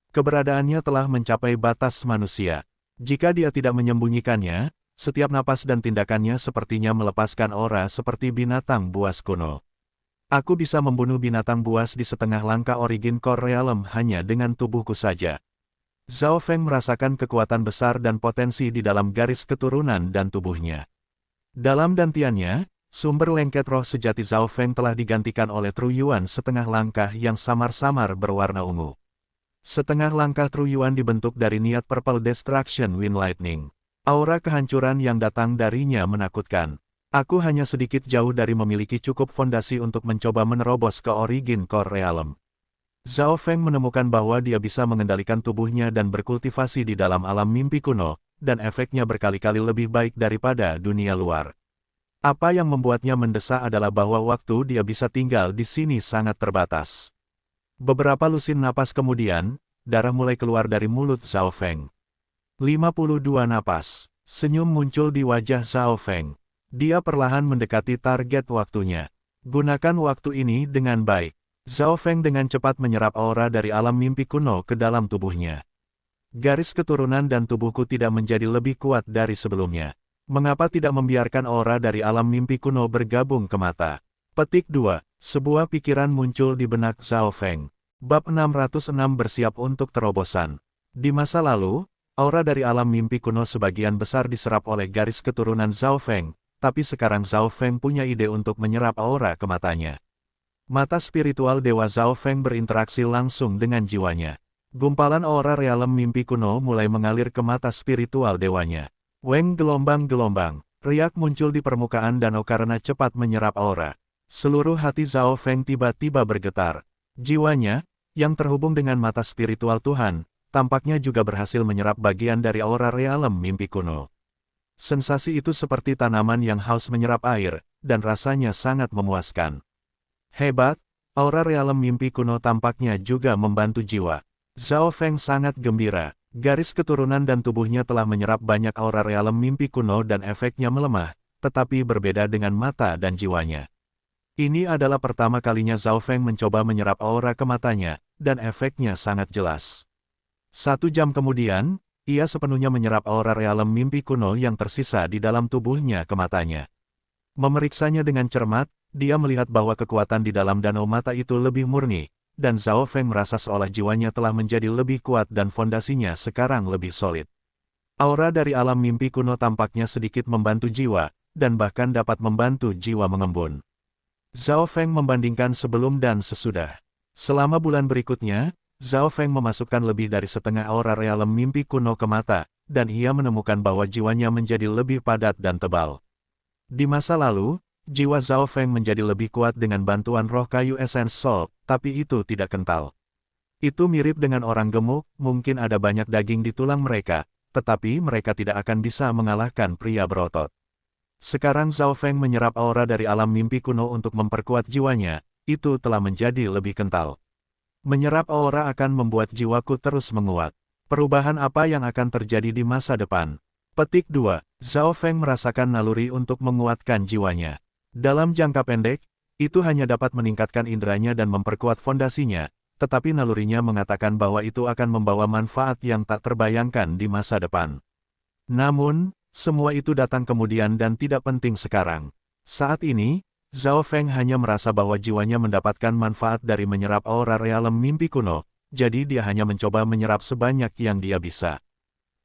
Keberadaannya telah mencapai batas manusia. Jika dia tidak menyembunyikannya, setiap napas dan tindakannya sepertinya melepaskan aura seperti binatang buas kuno. Aku bisa membunuh binatang buas di setengah langkah Origin Core Realm hanya dengan tubuhku saja. Zhao Feng merasakan kekuatan besar dan potensi di dalam garis keturunan dan tubuhnya. Dalam dantiannya, sumber lengket roh sejati Zhao Feng telah digantikan oleh Truyuan setengah langkah yang samar-samar berwarna ungu. Setengah langkah Truyuan dibentuk dari niat Purple Destruction Wind Lightning. Aura kehancuran yang datang darinya menakutkan. Aku hanya sedikit jauh dari memiliki cukup fondasi untuk mencoba menerobos ke Origin Core Realm. Zhao Feng menemukan bahwa dia bisa mengendalikan tubuhnya dan berkultivasi di dalam alam mimpi kuno, dan efeknya berkali-kali lebih baik daripada dunia luar. Apa yang membuatnya mendesak adalah bahwa waktu dia bisa tinggal di sini sangat terbatas. Beberapa lusin napas kemudian, darah mulai keluar dari mulut Zhao Feng. 52 napas. Senyum muncul di wajah Zhao Feng. Dia perlahan mendekati target waktunya. Gunakan waktu ini dengan baik. Zhao Feng dengan cepat menyerap aura dari alam mimpi kuno ke dalam tubuhnya. Garis keturunan dan tubuhku tidak menjadi lebih kuat dari sebelumnya. Mengapa tidak membiarkan aura dari alam mimpi kuno bergabung ke mata? Petik 2. Sebuah pikiran muncul di benak Zhao Feng. Bab 606 bersiap untuk terobosan. Di masa lalu, aura dari alam mimpi kuno sebagian besar diserap oleh garis keturunan Zhao Feng, tapi sekarang Zhao Feng punya ide untuk menyerap aura ke matanya. Mata spiritual Dewa Zhao Feng berinteraksi langsung dengan jiwanya. Gumpalan aura realem mimpi kuno mulai mengalir ke mata spiritual dewanya. Weng gelombang-gelombang, riak muncul di permukaan danau karena cepat menyerap aura. Seluruh hati Zhao Feng tiba-tiba bergetar. Jiwanya, yang terhubung dengan mata spiritual Tuhan, tampaknya juga berhasil menyerap bagian dari aura realem mimpi kuno. Sensasi itu seperti tanaman yang haus menyerap air, dan rasanya sangat memuaskan. Hebat, aura realem mimpi kuno tampaknya juga membantu jiwa. Zhao Feng sangat gembira, garis keturunan dan tubuhnya telah menyerap banyak aura realem mimpi kuno dan efeknya melemah, tetapi berbeda dengan mata dan jiwanya. Ini adalah pertama kalinya Zhao Feng mencoba menyerap aura ke matanya, dan efeknya sangat jelas. 1 jam kemudian, ia sepenuhnya menyerap aura realem mimpi kuno yang tersisa di dalam tubuhnya ke matanya. Memeriksanya dengan cermat, dia melihat bahwa kekuatan di dalam danau mata itu lebih murni, dan Zhao Feng merasa seolah jiwanya telah menjadi lebih kuat dan fondasinya sekarang lebih solid. Aura dari alam mimpi kuno tampaknya sedikit membantu jiwa, dan bahkan dapat membantu jiwa mengembun. Zhao Feng membandingkan sebelum dan sesudah. Selama bulan berikutnya, Zhao Feng memasukkan lebih dari setengah aura realem mimpi kuno ke mata, dan ia menemukan bahwa jiwanya menjadi lebih padat dan tebal. Di masa lalu, jiwa Zhao Feng menjadi lebih kuat dengan bantuan roh kayu Essence Soul, tapi itu tidak kental. Itu mirip dengan orang gemuk, mungkin ada banyak daging di tulang mereka, tetapi mereka tidak akan bisa mengalahkan pria berotot. Sekarang Zhao Feng menyerap aura dari alam mimpi kuno untuk memperkuat jiwanya, itu telah menjadi lebih kental. Menyerap aura akan membuat jiwaku terus menguat. Perubahan apa yang akan terjadi di masa depan? Petik 2. Zhao Feng merasakan naluri untuk menguatkan jiwanya. Dalam jangka pendek, itu hanya dapat meningkatkan inderanya dan memperkuat fondasinya, tetapi nalurinya mengatakan bahwa itu akan membawa manfaat yang tak terbayangkan di masa depan. Namun, semua itu datang kemudian dan tidak penting sekarang. Saat ini, Zhao Feng hanya merasa bahwa jiwanya mendapatkan manfaat dari menyerap aura realem mimpi kuno, jadi dia hanya mencoba menyerap sebanyak yang dia bisa.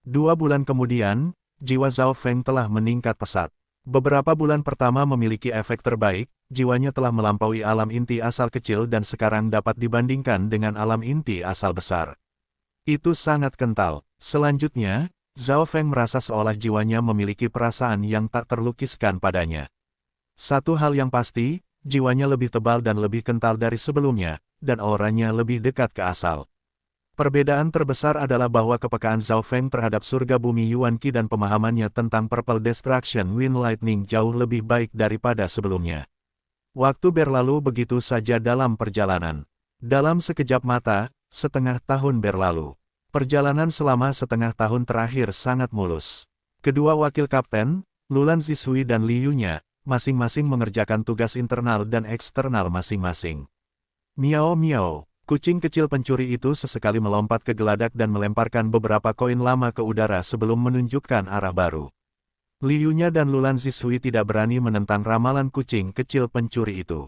2 bulan kemudian, jiwa Zhao Feng telah meningkat pesat. Beberapa bulan pertama memiliki efek terbaik, jiwanya telah melampaui alam inti asal kecil dan sekarang dapat dibandingkan dengan alam inti asal besar. Itu sangat kental. Selanjutnya, Zhao Feng merasa seolah jiwanya memiliki perasaan yang tak terlukiskan padanya. Satu hal yang pasti, jiwanya lebih tebal dan lebih kental dari sebelumnya, dan auranya lebih dekat ke asal. Perbedaan terbesar adalah bahwa kepekaan Zhao Feng terhadap surga bumi Yuan Qi dan pemahamannya tentang Purple Destruction Wind Lightning jauh lebih baik daripada sebelumnya. Waktu berlalu begitu saja dalam perjalanan. Dalam sekejap mata, setengah tahun berlalu. Perjalanan selama setengah tahun terakhir sangat mulus. Kedua wakil kapten, Lulan Zishui dan Li Yunya, masing-masing mengerjakan tugas internal dan eksternal masing-masing. Miao miao. Kucing kecil pencuri itu sesekali melompat ke geladak dan melemparkan beberapa koin lama ke udara sebelum menunjukkan arah baru. Li Yunya dan Lulan Zishui tidak berani menentang ramalan kucing kecil pencuri itu.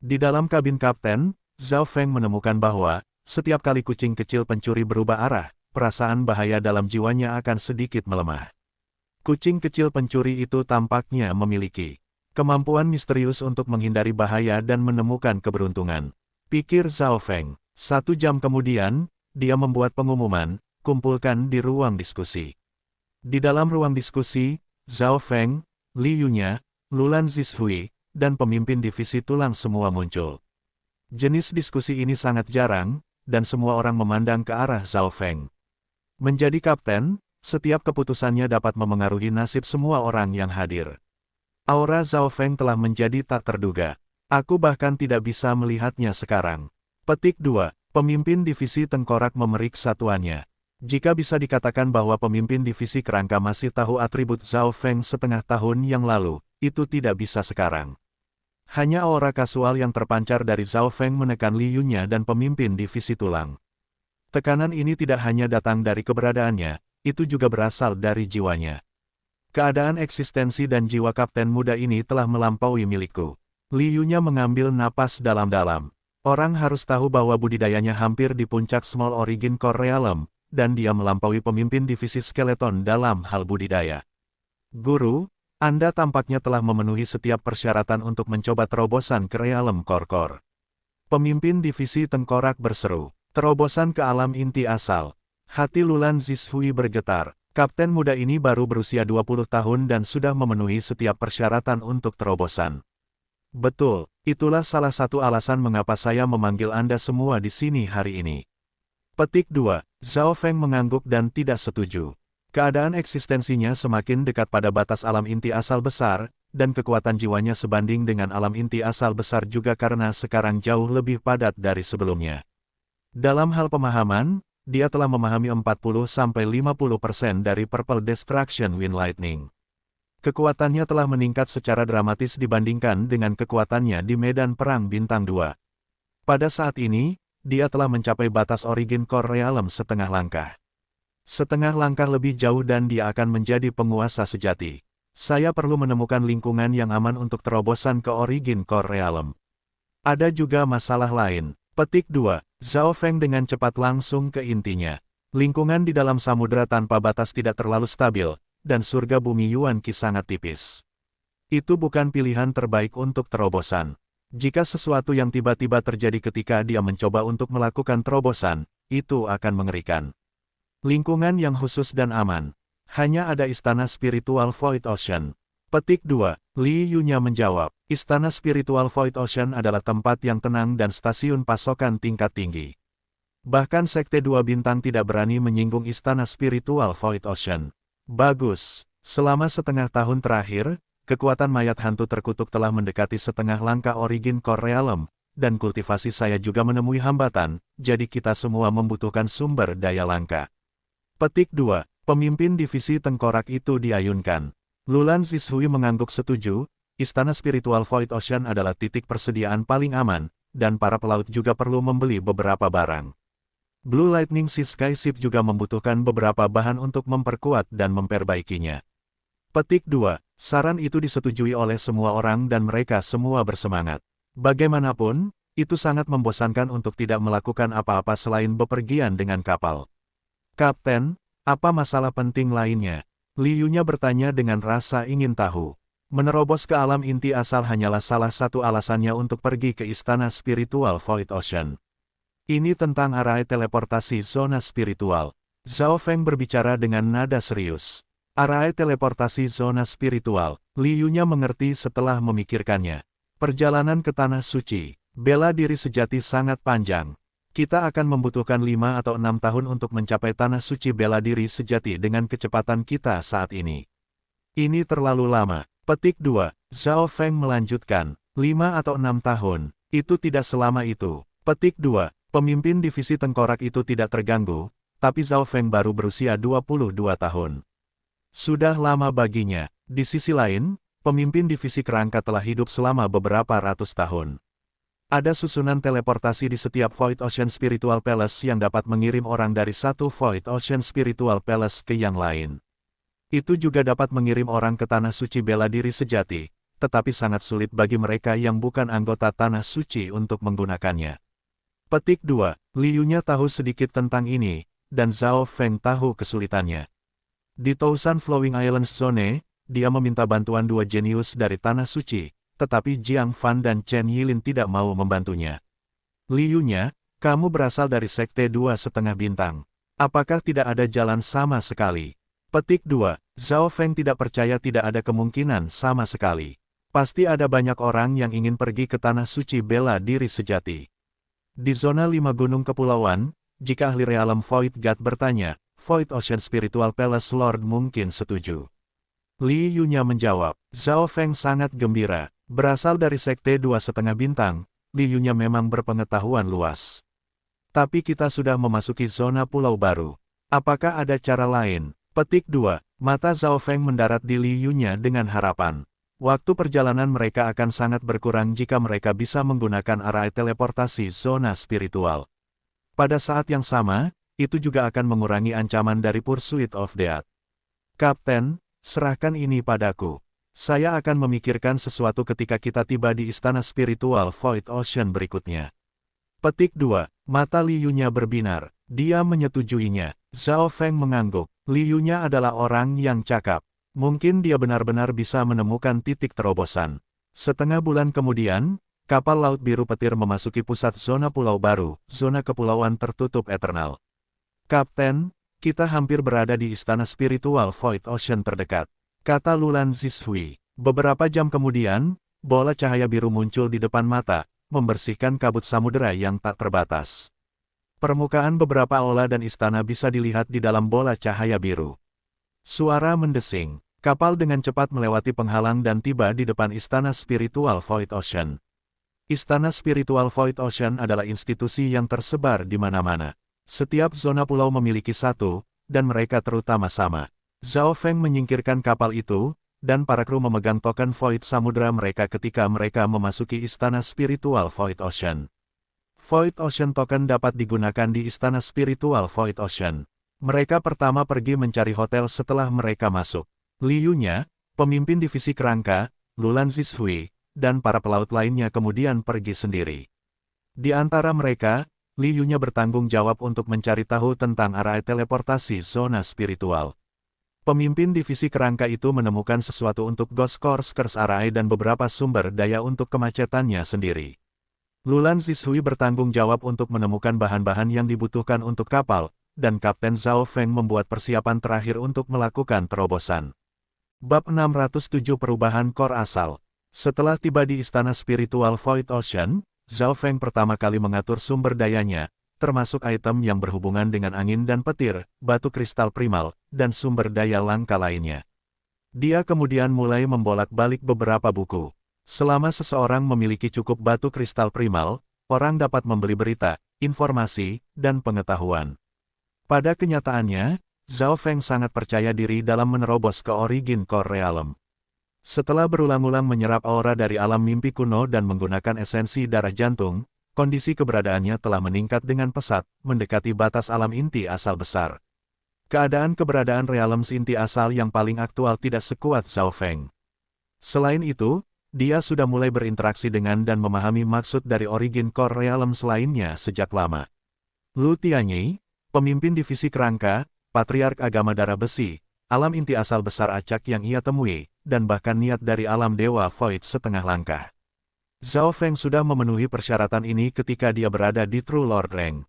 Di dalam kabin kapten, Zhao Feng menemukan bahwa, setiap kali kucing kecil pencuri berubah arah, perasaan bahaya dalam jiwanya akan sedikit melemah. Kucing kecil pencuri itu tampaknya memiliki kemampuan misterius untuk menghindari bahaya dan menemukan keberuntungan. Pikir Zhao Feng. 1 jam kemudian, dia membuat pengumuman, kumpulkan di ruang diskusi. Di dalam ruang diskusi, Zhao Feng, Li Yunya, Lulan Zishui, dan pemimpin divisi tulang semua muncul. Jenis diskusi ini sangat jarang, dan semua orang memandang ke arah Zhao Feng. Menjadi kapten, setiap keputusannya dapat memengaruhi nasib semua orang yang hadir. Aura Zhao Feng telah menjadi tak terduga. Aku bahkan tidak bisa melihatnya sekarang. Petik 2. Pemimpin divisi tengkorak memeriksa tuannya. Jika bisa dikatakan bahwa pemimpin divisi kerangka masih tahu atribut Zhao Feng setengah tahun yang lalu, itu tidak bisa sekarang. Hanya aura kasual yang terpancar dari Zhao Feng menekan Li Yunya dan pemimpin divisi tulang. Tekanan ini tidak hanya datang dari keberadaannya, itu juga berasal dari jiwanya. Keadaan eksistensi dan jiwa kapten muda ini telah melampaui milikku. Li Yunya mengambil napas dalam-dalam. Orang harus tahu bahwa budidayanya hampir di puncak Small Origin Core Realm, dan dia melampaui pemimpin divisi skeleton dalam hal budidaya. Guru, Anda tampaknya telah memenuhi setiap persyaratan untuk mencoba terobosan ke Realm Core. Pemimpin divisi tengkorak berseru, terobosan ke alam inti asal. Hati Lulan Zishui bergetar. Kapten muda ini baru berusia 20 tahun dan sudah memenuhi setiap persyaratan untuk terobosan. Betul, itulah salah satu alasan mengapa saya memanggil Anda semua di sini hari ini. Petik 2. Zhao Feng mengangguk dan tidak setuju. Keadaan eksistensinya semakin dekat pada batas alam inti asal besar, dan kekuatan jiwanya sebanding dengan alam inti asal besar juga karena sekarang jauh lebih padat dari sebelumnya. Dalam hal pemahaman, dia telah memahami 40-50% dari Purple Destruction Wind Lightning. Kekuatannya telah meningkat secara dramatis dibandingkan dengan kekuatannya di medan perang Bintang 2. Pada saat ini, dia telah mencapai batas Origin Core Realm setengah langkah. Setengah langkah lebih jauh dan dia akan menjadi penguasa sejati. Saya perlu menemukan lingkungan yang aman untuk terobosan ke Origin Core Realm. Ada juga masalah lain. Petik 2. Zhao Feng dengan cepat langsung ke intinya. Lingkungan di dalam samudera tanpa batas tidak terlalu stabil, dan surga bumi Yuan Qi sangat tipis. Itu bukan pilihan terbaik untuk terobosan. Jika sesuatu yang tiba-tiba terjadi ketika dia mencoba untuk melakukan terobosan, itu akan mengerikan. Lingkungan yang khusus dan aman. Hanya ada istana spiritual Void Ocean. Petik 2. Li Yunya menjawab, istana spiritual Void Ocean adalah tempat yang tenang dan stasiun pasokan tingkat tinggi. Bahkan Sekte 2 Bintang tidak berani menyinggung istana spiritual Void Ocean. Bagus. Selama setengah tahun terakhir, kekuatan mayat hantu terkutuk telah mendekati setengah langkah Origin Core Realm, dan kultivasi saya juga menemui hambatan, jadi kita semua membutuhkan sumber daya langka. Petik 2. Pemimpin divisi tengkorak itu diayunkan. Lulan Zishui mengangguk setuju, istana spiritual Void Ocean adalah titik persediaan paling aman, dan para pelaut juga perlu membeli beberapa barang. Blue Lightning Sea Skyship juga membutuhkan beberapa bahan untuk memperkuat dan memperbaikinya. Petik 2. Saran itu disetujui oleh semua orang dan mereka semua bersemangat. Bagaimanapun, itu sangat membosankan untuk tidak melakukan apa-apa selain bepergian dengan kapal. Kapten, apa masalah penting lainnya? Li Yunya bertanya dengan rasa ingin tahu. Menerobos ke alam inti asal hanyalah salah satu alasannya untuk pergi ke istana spiritual Void Ocean. Ini tentang arai teleportasi zona spiritual. Zhao Feng berbicara dengan nada serius. Arai teleportasi zona spiritual. Li Yunya mengerti setelah memikirkannya. Perjalanan ke tanah suci, bela diri sejati sangat panjang. Kita akan membutuhkan 5 atau 6 tahun untuk mencapai tanah suci bela diri sejati dengan kecepatan kita saat ini. Ini terlalu lama. Petik 2. Zhao Feng melanjutkan. 5 atau 6 tahun. Itu tidak selama itu. Petik 2. Pemimpin divisi tengkorak itu tidak terganggu, tapi Zhao Feng baru berusia 22 tahun. Sudah lama baginya. Di sisi lain, pemimpin divisi kerangka telah hidup selama beberapa ratus tahun. Ada susunan teleportasi di setiap Void Ocean Spiritual Palace yang dapat mengirim orang dari satu Void Ocean Spiritual Palace ke yang lain. Itu juga dapat mengirim orang ke Tanah Suci Bela Diri Sejati, tetapi sangat sulit bagi mereka yang bukan anggota Tanah Suci untuk menggunakannya. Petik 2. Li Yunya tahu sedikit tentang ini, dan Zhao Feng tahu kesulitannya. Di Thousand Flowing Islands Zone, dia meminta bantuan 2 jenius dari Tanah Suci, tetapi Jiang Fan dan Chen Yilin tidak mau membantunya. Li Yunya, kamu berasal dari Sekte 2,5 bintang. Apakah tidak ada jalan sama sekali? Petik 2. Zhao Feng tidak percaya tidak ada kemungkinan sama sekali. Pasti ada banyak orang yang ingin pergi ke Tanah Suci Bela Diri Sejati. Di zona 5 gunung kepulauan, jika ahli realem Void God bertanya, Void Ocean Spiritual Palace Lord mungkin setuju. Li Yunya menjawab, Zhao Feng sangat gembira. Berasal dari Sekte 2,5 bintang, Li Yunya memang berpengetahuan luas. Tapi kita sudah memasuki zona pulau baru. Apakah ada cara lain? Petik 2. Mata Zhao Feng mendarat di Li Yunya dengan harapan. Waktu perjalanan mereka akan sangat berkurang jika mereka bisa menggunakan arai teleportasi zona spiritual. Pada saat yang sama, itu juga akan mengurangi ancaman dari Pursuit of Death. Kapten, serahkan ini padaku. Saya akan memikirkan sesuatu ketika kita tiba di istana spiritual Void Ocean berikutnya. Petik 2. Mata Li Yunya berbinar. Dia menyetujuinya. Zhao Feng mengangguk. Li Yunya adalah orang yang cakap. Mungkin dia benar-benar bisa menemukan titik terobosan. Setengah bulan kemudian, Kapal Laut Biru Petir memasuki pusat zona pulau baru, zona kepulauan tertutup eternal. Kapten, kita hampir berada di istana spiritual Void Ocean terdekat, kata Lulan Zishui. Beberapa jam kemudian, bola cahaya biru muncul di depan mata, membersihkan kabut samudera yang tak terbatas. Permukaan beberapa aula dan istana bisa dilihat di dalam bola cahaya biru. Suara mendesing. Kapal dengan cepat melewati penghalang dan tiba di depan istana spiritual Void Ocean. Istana spiritual Void Ocean adalah institusi yang tersebar di mana-mana. Setiap zona pulau memiliki satu, dan mereka terutama sama. Zhao Feng menyingkirkan kapal itu, dan para kru memegang token Void Samudra mereka ketika mereka memasuki istana spiritual Void Ocean. Void Ocean Token dapat digunakan di istana spiritual Void Ocean. Mereka pertama pergi mencari hotel setelah mereka masuk. Liu-nya, pemimpin divisi kerangka, Lulan Zishui, dan para pelaut lainnya kemudian pergi sendiri. Di antara mereka, Liu-nya bertanggung jawab untuk mencari tahu tentang arah teleportasi zona spiritual. Pemimpin divisi kerangka itu menemukan sesuatu untuk Ghost Course Array dan beberapa sumber daya untuk kemacetannya sendiri. Lulan Zishui bertanggung jawab untuk menemukan bahan-bahan yang dibutuhkan untuk kapal, dan Kapten Zhao Feng membuat persiapan terakhir untuk melakukan terobosan. Bab 607 Perubahan Core Asal. Setelah tiba di istana spiritual Void Ocean, Zhao Feng pertama kali mengatur sumber dayanya, termasuk item yang berhubungan dengan angin dan petir, batu kristal primal, dan sumber daya langka lainnya. Dia kemudian mulai membolak-balik beberapa buku. Selama seseorang memiliki cukup batu kristal primal, orang dapat membeli berita, informasi, dan pengetahuan. Pada kenyataannya, Zhao Feng sangat percaya diri dalam menerobos ke Origin Core Realm. Setelah berulang-ulang menyerap aura dari alam mimpi kuno dan menggunakan esensi darah jantung, kondisi keberadaannya telah meningkat dengan pesat, mendekati batas alam inti asal besar. Keadaan keberadaan Realms inti asal yang paling aktual tidak sekuat Zhao Feng. Selain itu, dia sudah mulai berinteraksi dengan dan memahami maksud dari Origin Core Realms lainnya sejak lama. Lu Tianyi, pemimpin divisi kerangka, Patriark Agama Darah Besi, alam inti asal besar acak yang ia temui, dan bahkan niat dari alam Dewa Void setengah langkah. Zhao Feng sudah memenuhi persyaratan ini ketika dia berada di True Lord Rank.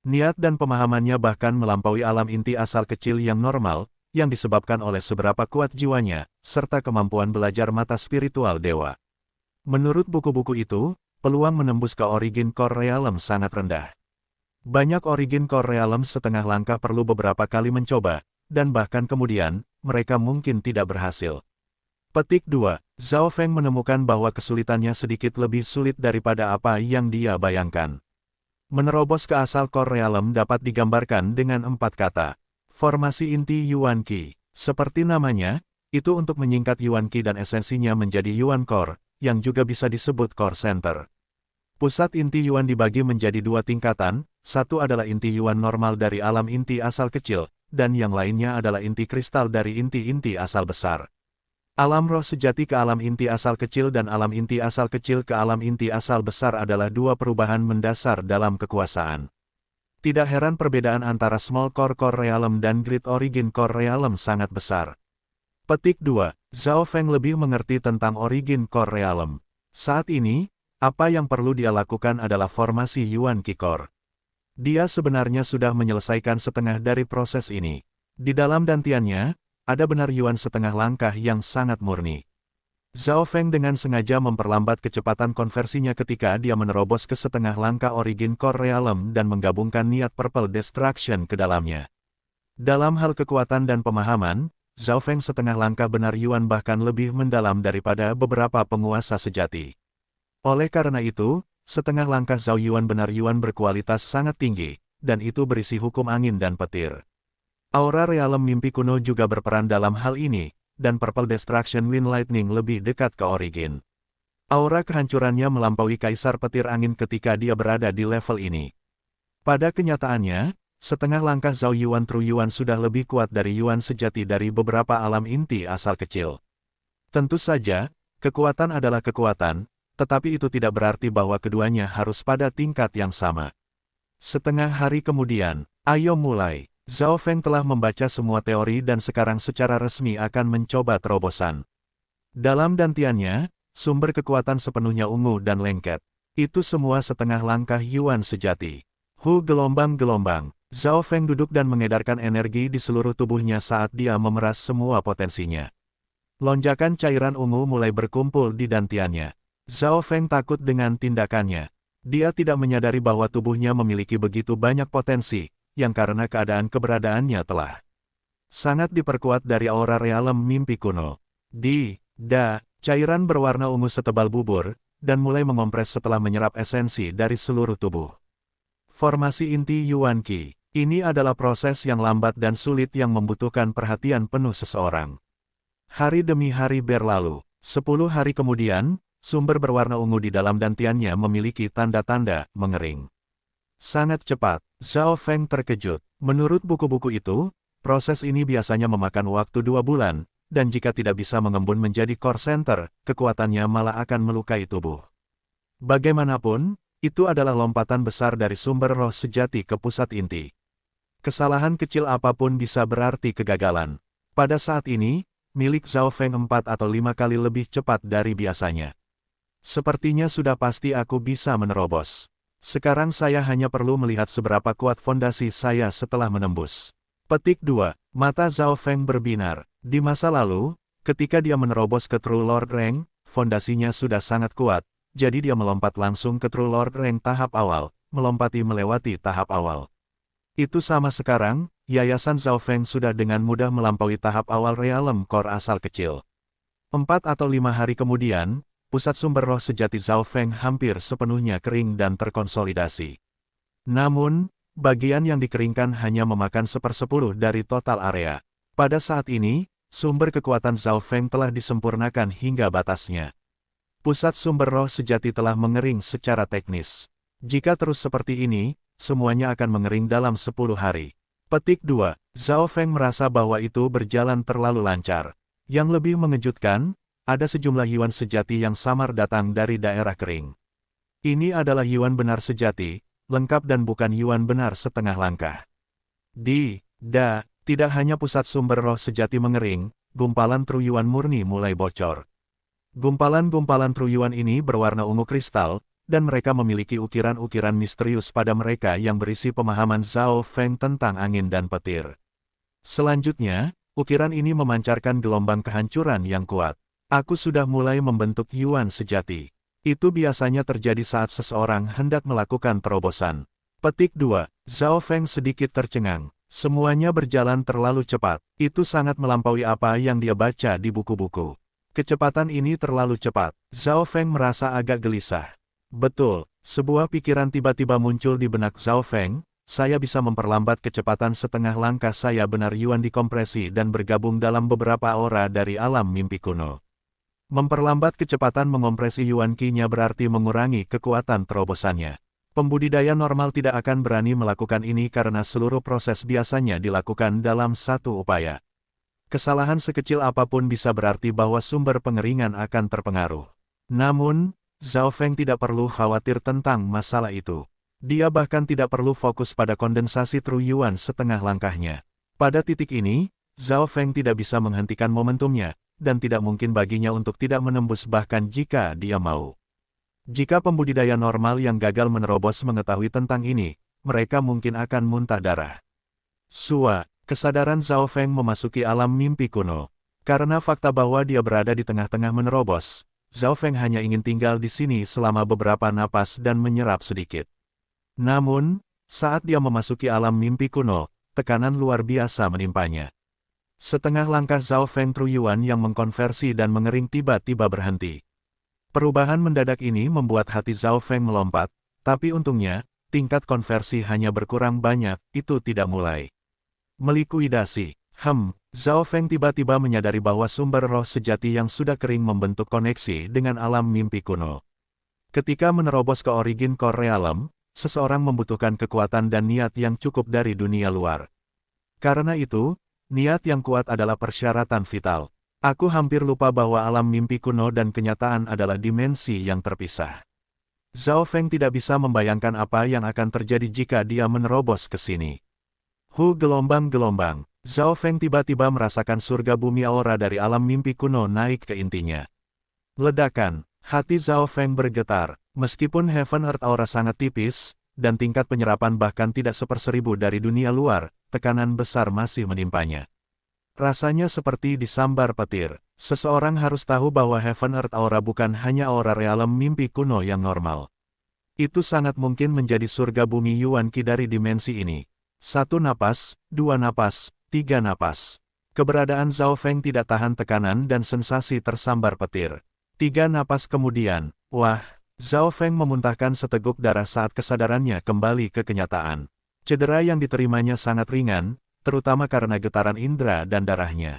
Niat dan pemahamannya bahkan melampaui alam inti asal kecil yang normal, yang disebabkan oleh seberapa kuat jiwanya, serta kemampuan belajar mata spiritual dewa. Menurut buku-buku itu, peluang menembus ke Origin Core Realm sangat rendah. Banyak Origin Core Realm setengah langkah perlu beberapa kali mencoba, dan bahkan kemudian, mereka mungkin tidak berhasil. Petik 2. Zhao Feng menemukan bahwa kesulitannya sedikit lebih sulit daripada apa yang dia bayangkan. Menerobos ke asal Core Realm dapat digambarkan dengan 4 kata. Formasi inti Yuan Qi. Seperti namanya, itu untuk menyingkat Yuan Qi dan esensinya menjadi Yuan Core, yang juga bisa disebut Core Center. Pusat inti Yuan dibagi menjadi 2 tingkatan, satu adalah inti Yuan normal dari alam inti asal kecil, dan yang lainnya adalah inti kristal dari inti-inti asal besar. Alam roh sejati ke alam inti asal kecil dan alam inti asal kecil ke alam inti asal besar adalah 2 perubahan mendasar dalam kekuasaan. Tidak heran perbedaan antara Small Core Realm dan Great Origin Core Realm sangat besar. Petik 2. Zhao Feng lebih mengerti tentang Origin Core Realm. Saat ini, apa yang perlu dia lakukan adalah formasi Yuan Qi Core. Dia sebenarnya sudah menyelesaikan setengah dari proses ini. Di dalam dantiannya, ada benar Yuan setengah langkah yang sangat murni. Zhao Feng dengan sengaja memperlambat kecepatan konversinya ketika dia menerobos ke setengah langkah Origin Core Realm dan menggabungkan niat Purple Destruction ke dalamnya. Dalam hal kekuatan dan pemahaman, Zhao Feng setengah langkah benar Yuan bahkan lebih mendalam daripada beberapa penguasa sejati. Oleh karena itu, setengah langkah Zhao Yuan benar Yuan berkualitas sangat tinggi, dan itu berisi hukum angin dan petir. Aura Realm mimpi kuno juga berperan dalam hal ini, dan Purple Destruction Wind Lightning lebih dekat ke Origin. Aura kehancurannya melampaui Kaisar Petir Angin ketika dia berada di level ini. Pada kenyataannya, setengah langkah Zhao Yuan True Yuan sudah lebih kuat dari Yuan sejati dari beberapa alam inti asal kecil. Tentu saja, kekuatan adalah kekuatan, tetapi itu tidak berarti bahwa keduanya harus pada tingkat yang sama. Setengah hari kemudian, ayo mulai. Zhao Feng telah membaca semua teori dan sekarang secara resmi akan mencoba terobosan. Dalam dantiannya, sumber kekuatan sepenuhnya ungu dan lengket. Itu semua setengah langkah Yuan sejati. Hu gelombang-gelombang. Zhao Feng duduk dan mengedarkan energi di seluruh tubuhnya saat dia memeras semua potensinya. Lonjakan cairan ungu mulai berkumpul di dantiannya. Zhao Feng takut dengan tindakannya. Dia tidak menyadari bahwa tubuhnya memiliki begitu banyak potensi, yang karena keadaan keberadaannya telah sangat diperkuat dari aura realem mimpi kuno. Cairan berwarna ungu setebal bubur, dan mulai mengompres setelah menyerap esensi dari seluruh tubuh. Formasi inti Yuan Qi. Ini adalah proses yang lambat dan sulit yang membutuhkan perhatian penuh seseorang. Hari demi hari berlalu. 10 hari kemudian, sumber berwarna ungu di dalam dantiannya memiliki tanda-tanda mengering. Sangat cepat, Zhao Feng terkejut. Menurut buku-buku itu, proses ini biasanya memakan waktu 2 bulan, dan jika tidak bisa mengembun menjadi core center, kekuatannya malah akan melukai tubuh. Bagaimanapun, itu adalah lompatan besar dari sumber roh sejati ke pusat inti. Kesalahan kecil apapun bisa berarti kegagalan. Pada saat ini, milik Zhao Feng 4 atau 5 kali lebih cepat dari biasanya. Sepertinya sudah pasti aku bisa menerobos. Sekarang saya hanya perlu melihat seberapa kuat fondasi saya setelah menembus. Petik 2. Mata Zhao Feng berbinar. Di masa lalu, ketika dia menerobos ke True Lord Rank, fondasinya sudah sangat kuat, jadi dia melompat langsung ke True Lord Rank tahap awal, melewati tahap awal. Itu sama sekarang, Yayasan Zhao Feng sudah dengan mudah melampaui tahap awal Realem Core asal kecil. 4 atau 5 hari kemudian, pusat sumber roh sejati Zhao Feng hampir sepenuhnya kering dan terkonsolidasi. Namun, bagian yang dikeringkan hanya memakan 1/10 dari total area. Pada saat ini, sumber kekuatan Zhao Feng telah disempurnakan hingga batasnya. Pusat sumber roh sejati telah mengering secara teknis. Jika terus seperti ini, semuanya akan mengering dalam 10 hari. Petik 2. Zhao Feng merasa bahwa itu berjalan terlalu lancar. Yang lebih mengejutkan, ada sejumlah Yuan sejati yang samar datang dari daerah kering. Ini adalah Yuan benar sejati, lengkap dan bukan Yuan benar setengah langkah. Tidak hanya pusat sumber roh sejati mengering, gumpalan True Yuan murni mulai bocor. Gumpalan-gumpalan True Yuan ini berwarna ungu kristal, dan mereka memiliki ukiran-ukiran misterius pada mereka yang berisi pemahaman Zhao Feng tentang angin dan petir. Selanjutnya, ukiran ini memancarkan gelombang kehancuran yang kuat. Aku sudah mulai membentuk Yuan sejati. Itu biasanya terjadi saat seseorang hendak melakukan terobosan. Petik 2. Zhao Feng sedikit tercengang. Semuanya berjalan terlalu cepat. Itu sangat melampaui apa yang dia baca di buku-buku. Kecepatan ini terlalu cepat. Zhao Feng merasa agak gelisah. Betul, sebuah pikiran tiba-tiba muncul di benak Zhao Feng, saya bisa memperlambat kecepatan setengah langkah saya benar Yuan dikompresi dan bergabung dalam beberapa aura dari alam mimpi kuno. Memperlambat kecepatan mengompresi Yuan Qi-nya berarti mengurangi kekuatan terobosannya. Pembudidaya normal tidak akan berani melakukan ini karena seluruh proses biasanya dilakukan dalam satu upaya. Kesalahan sekecil apapun bisa berarti bahwa sumber pengeringan akan terpengaruh. Namun, Zhao Feng tidak perlu khawatir tentang masalah itu. Dia bahkan tidak perlu fokus pada kondensasi True Yuan setengah langkahnya. Pada titik ini, Zhao Feng tidak bisa menghentikan momentumnya, dan tidak mungkin baginya untuk tidak menembus bahkan jika dia mau. Jika pembudidaya normal yang gagal menerobos mengetahui tentang ini, mereka mungkin akan muntah darah. Kesadaran Zhao Feng memasuki alam mimpi kuno. Karena fakta bahwa dia berada di tengah-tengah menerobos, Zhao Feng hanya ingin tinggal di sini selama beberapa napas dan menyerap sedikit. Namun, saat dia memasuki alam mimpi kuno, tekanan luar biasa menimpanya. Setengah langkah Zhao Feng True Yuan yang mengkonversi dan mengering tiba-tiba berhenti. Perubahan mendadak ini membuat hati Zhao Feng melompat, tapi untungnya, tingkat konversi hanya berkurang banyak, itu tidak mulai melikuidasi. Zhao Feng tiba-tiba menyadari bahwa sumber roh sejati yang sudah kering membentuk koneksi dengan alam mimpi kuno. Ketika menerobos ke origin core realem, seseorang membutuhkan kekuatan dan niat yang cukup dari dunia luar. Karena itu, niat yang kuat adalah persyaratan vital. Aku hampir lupa bahwa alam mimpi kuno dan kenyataan adalah dimensi yang terpisah. Zhao Feng tidak bisa membayangkan apa yang akan terjadi jika dia menerobos ke sini. Gelombang-gelombang. Zhao Feng tiba-tiba merasakan surga bumi aura dari alam mimpi kuno naik ke intinya. Ledakan, hati Zhao Feng bergetar. Meskipun Heaven Earth Aura sangat tipis, dan tingkat penyerapan bahkan tidak seperseribu dari dunia luar, tekanan besar masih menimpanya. Rasanya seperti disambar petir. Seseorang harus tahu bahwa Heaven Earth Aura bukan hanya aura realem mimpi kuno yang normal. Itu sangat mungkin menjadi surga bumi Yuan Qi dari dimensi ini. 1 napas, 2 napas, 3 napas. Keberadaan Zhao Feng tidak tahan tekanan dan sensasi tersambar petir. 3 napas kemudian, wah, Zhao Feng memuntahkan seteguk darah saat kesadarannya kembali ke kenyataan. Cedera yang diterimanya sangat ringan, terutama karena getaran indera dan darahnya.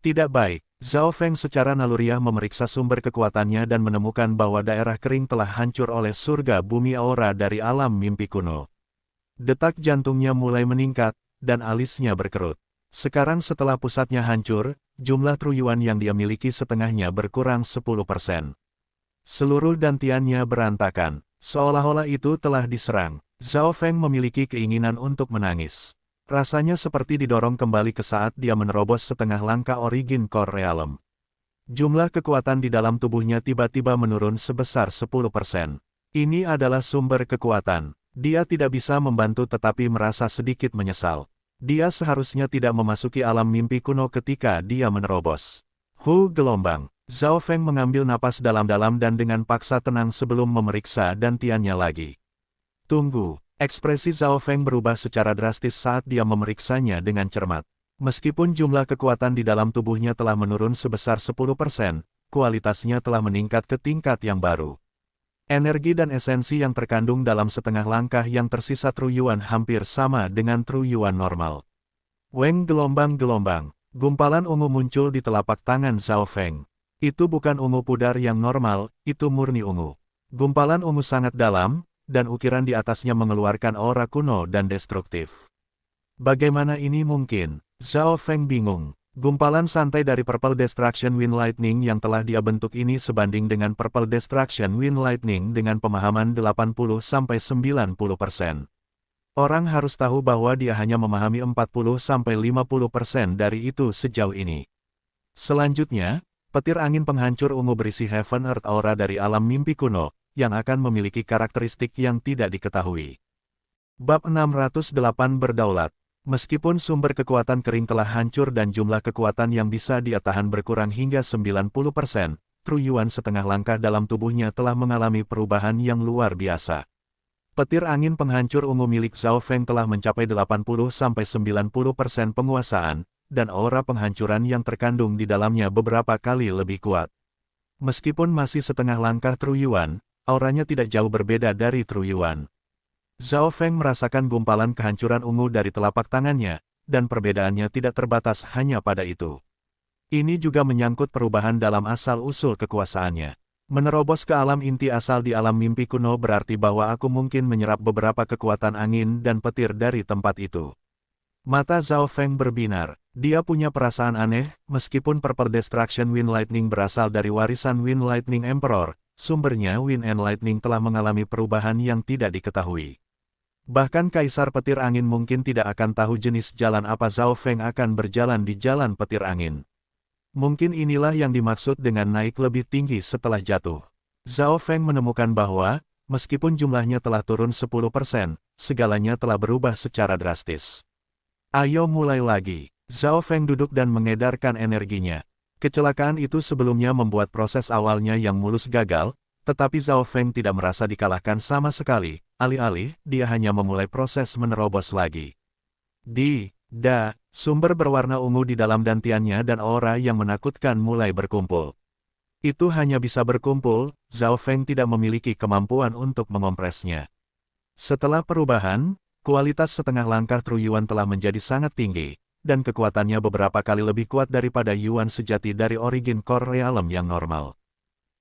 Tidak baik, Zhao Feng secara naluriah memeriksa sumber kekuatannya dan menemukan bahwa daerah kering telah hancur oleh surga bumi aura dari alam mimpi kuno. Detak jantungnya mulai meningkat, dan alisnya berkerut. Sekarang setelah pusatnya hancur, jumlah truyuan yang dia miliki setengahnya berkurang 10%. Seluruh dantiannya berantakan, seolah-olah itu telah diserang. Zhao Feng memiliki keinginan untuk menangis. Rasanya seperti didorong kembali ke saat dia menerobos setengah langkah Origin Core Realm. Jumlah kekuatan di dalam tubuhnya tiba-tiba menurun sebesar 10%. Ini adalah sumber kekuatan. Dia tidak bisa membantu tetapi merasa sedikit menyesal. Dia seharusnya tidak memasuki alam mimpi kuno ketika dia menerobos. Gelombang. Zhao Feng mengambil napas dalam-dalam dan dengan paksa tenang sebelum memeriksa dantiannya lagi. Tunggu. Ekspresi Zhao Feng berubah secara drastis saat dia memeriksanya dengan cermat. Meskipun jumlah kekuatan di dalam tubuhnya telah menurun sebesar 10%, kualitasnya telah meningkat ke tingkat yang baru. Energi dan esensi yang terkandung dalam setengah langkah yang tersisa truyuan hampir sama dengan truyuan normal. Weng gelombang-gelombang. Gumpalan ungu muncul di telapak tangan Zhao Feng. Itu bukan ungu pudar yang normal, itu murni ungu. Gumpalan ungu sangat dalam, dan ukiran di atasnya mengeluarkan aura kuno dan destruktif. Bagaimana ini mungkin? Zhao Feng bingung. Gumpalan santai dari Purple Destruction Wind Lightning yang telah dia bentuk ini sebanding dengan Purple Destruction Wind Lightning dengan pemahaman 80-90%. Orang harus tahu bahwa dia hanya memahami 40-50% dari itu sejauh ini. Selanjutnya, petir angin penghancur ungu berisi Heaven Earth Aura dari alam mimpi kuno, yang akan memiliki karakteristik yang tidak diketahui. Bab 608 Berdaulat. Meskipun sumber kekuatan kering telah hancur dan jumlah kekuatan yang bisa dia tahan berkurang hingga 90%, truyuan setengah langkah dalam tubuhnya telah mengalami perubahan yang luar biasa. Petir angin penghancur ungu milik Zhao Feng telah mencapai 80-90% penguasaan, dan aura penghancuran yang terkandung di dalamnya beberapa kali lebih kuat. Meskipun masih setengah langkah truyuan, auranya tidak jauh berbeda dari truyuan. Zhao Feng merasakan gumpalan kehancuran ungu dari telapak tangannya, dan perbedaannya tidak terbatas hanya pada itu. Ini juga menyangkut perubahan dalam asal-usul kekuasaannya. Menerobos ke alam inti asal di alam mimpi kuno berarti bahwa aku mungkin menyerap beberapa kekuatan angin dan petir dari tempat itu. Mata Zhao Feng berbinar. Dia punya perasaan aneh, meskipun Purple Destruction Wind Lightning berasal dari warisan Wind Lightning Emperor, sumbernya Wind and Lightning telah mengalami perubahan yang tidak diketahui. Bahkan Kaisar Petir Angin mungkin tidak akan tahu jenis jalan apa Zhao Feng akan berjalan di jalan petir angin. Mungkin inilah yang dimaksud dengan naik lebih tinggi setelah jatuh. Zhao Feng menemukan bahwa, meskipun jumlahnya telah turun 10%, segalanya telah berubah secara drastis. Ayo mulai lagi. Zhao Feng duduk dan mengedarkan energinya. Kecelakaan itu sebelumnya membuat proses awalnya yang mulus gagal, tetapi Zhao Feng tidak merasa dikalahkan sama sekali, alih-alih, dia hanya memulai proses menerobos lagi. Sumber berwarna ungu di dalam dantiannya dan aura yang menakutkan mulai berkumpul. Itu hanya bisa berkumpul, Zhao Feng tidak memiliki kemampuan untuk mengompresnya. Setelah perubahan, kualitas setengah langkah truyuan telah menjadi sangat tinggi, dan kekuatannya beberapa kali lebih kuat daripada Yuan sejati dari Origin Core Realm yang normal.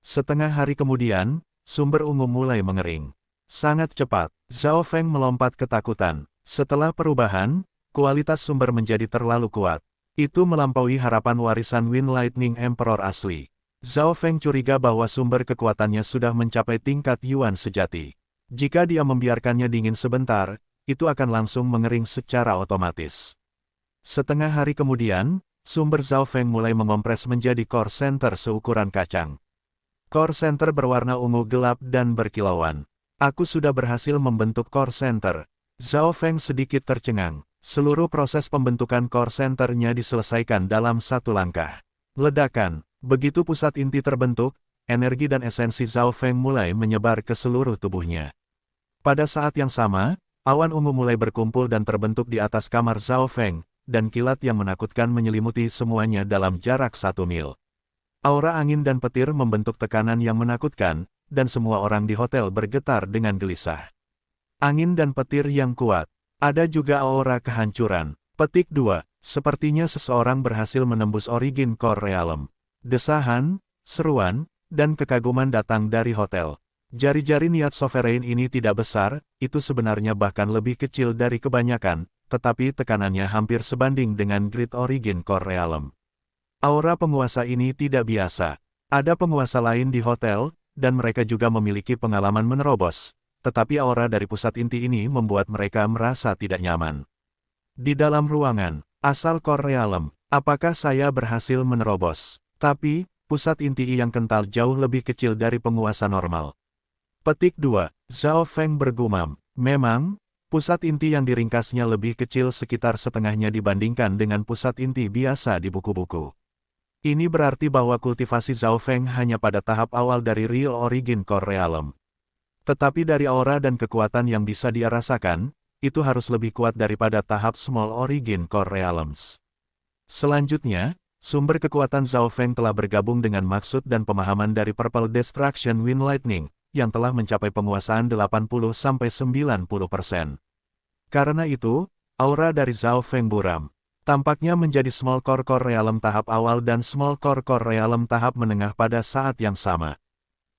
Setengah hari kemudian, sumber ungu mulai mengering. Sangat cepat, Zhao Feng melompat ketakutan. Setelah perubahan, kualitas sumber menjadi terlalu kuat. Itu melampaui harapan warisan Wind Lightning Emperor asli. Zhao Feng curiga bahwa sumber kekuatannya sudah mencapai tingkat Yuan sejati. Jika dia membiarkannya dingin sebentar, itu akan langsung mengering secara otomatis. Setengah hari kemudian, sumber Zhao Feng mulai mengompres menjadi core center seukuran kacang. Core Center berwarna ungu gelap dan berkilauan. Aku sudah berhasil membentuk Core Center. Zhao Feng sedikit tercengang. Seluruh proses pembentukan Core Center-nya diselesaikan dalam satu langkah. Ledakan. Begitu pusat inti terbentuk, energi dan esensi Zhao Feng mulai menyebar ke seluruh tubuhnya. Pada saat yang sama, awan ungu mulai berkumpul dan terbentuk di atas kamar Zhao Feng, dan kilat yang menakutkan menyelimuti semuanya dalam jarak 1 mil. Aura angin dan petir membentuk tekanan yang menakutkan, dan semua orang di hotel bergetar dengan gelisah. Angin dan petir yang kuat. Ada juga aura kehancuran. Petik 2. Sepertinya seseorang berhasil menembus origin core realm. Desahan, seruan, dan kekaguman datang dari hotel. Jari-jari niat sovereign ini tidak besar, itu sebenarnya bahkan lebih kecil dari kebanyakan, tetapi tekanannya hampir sebanding dengan grid origin core realm. Aura penguasa ini tidak biasa. Ada penguasa lain di hotel, dan mereka juga memiliki pengalaman menerobos, tetapi aura dari pusat inti ini membuat mereka merasa tidak nyaman. Di dalam ruangan, asal core realm, apakah saya berhasil menerobos? Tapi, pusat inti yang kental jauh lebih kecil dari penguasa normal. Petik 2. Zhao Feng bergumam. Memang, pusat inti yang diringkasnya lebih kecil sekitar setengahnya dibandingkan dengan pusat inti biasa di buku-buku. Ini berarti bahwa kultivasi Zhao Feng hanya pada tahap awal dari Real Origin Core Realm. Tetapi dari aura dan kekuatan yang bisa dia rasakan, itu harus lebih kuat daripada tahap Small Origin Core Realms. Selanjutnya, sumber kekuatan Zhao Feng telah bergabung dengan maksud dan pemahaman dari Purple Destruction Wind Lightning, yang telah mencapai penguasaan 80–90%. Karena itu, aura dari Zhao Feng buram. Tampaknya menjadi Small Core Realm tahap awal dan Small Core Realm tahap menengah pada saat yang sama.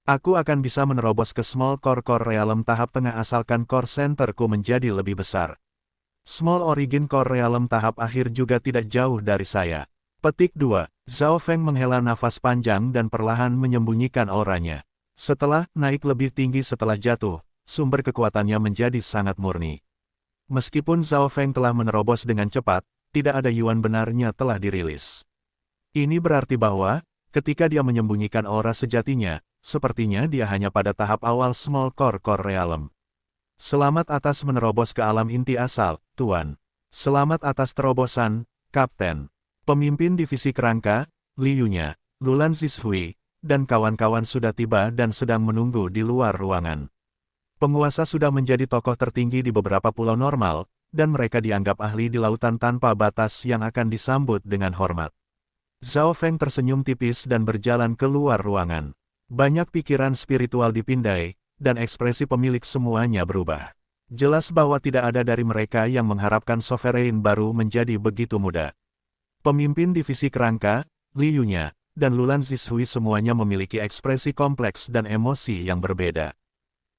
Aku akan bisa menerobos ke Small Core Realm tahap tengah asalkan Core Centerku menjadi lebih besar. Small Origin Core Realm tahap akhir juga tidak jauh dari saya. Petik 2. Zhao Feng menghela nafas panjang dan perlahan menyembunyikan auranya. Setelah naik lebih tinggi setelah jatuh, sumber kekuatannya menjadi sangat murni. Meskipun Zhao Feng telah menerobos dengan cepat, tidak ada yuan benarnya telah dirilis. Ini berarti bahwa, ketika dia menyembunyikan aura sejatinya, sepertinya dia hanya pada tahap awal Small Core Realm. Selamat atas menerobos ke alam inti asal, Tuan. Selamat atas terobosan, Kapten. Pemimpin divisi kerangka, Liu-nya, Lulan Zishui, dan kawan-kawan sudah tiba dan sedang menunggu di luar ruangan. Penguasa sudah menjadi tokoh tertinggi di beberapa pulau normal, dan mereka dianggap ahli di lautan tanpa batas yang akan disambut dengan hormat. Zhao Feng tersenyum tipis dan berjalan keluar ruangan. Banyak pikiran spiritual dipindai, dan ekspresi pemilik semuanya berubah. Jelas bahwa tidak ada dari mereka yang mengharapkan sovereign baru menjadi begitu mudah. Pemimpin divisi kerangka, Liu-nya, dan Lulan Zishui semuanya memiliki ekspresi kompleks dan emosi yang berbeda.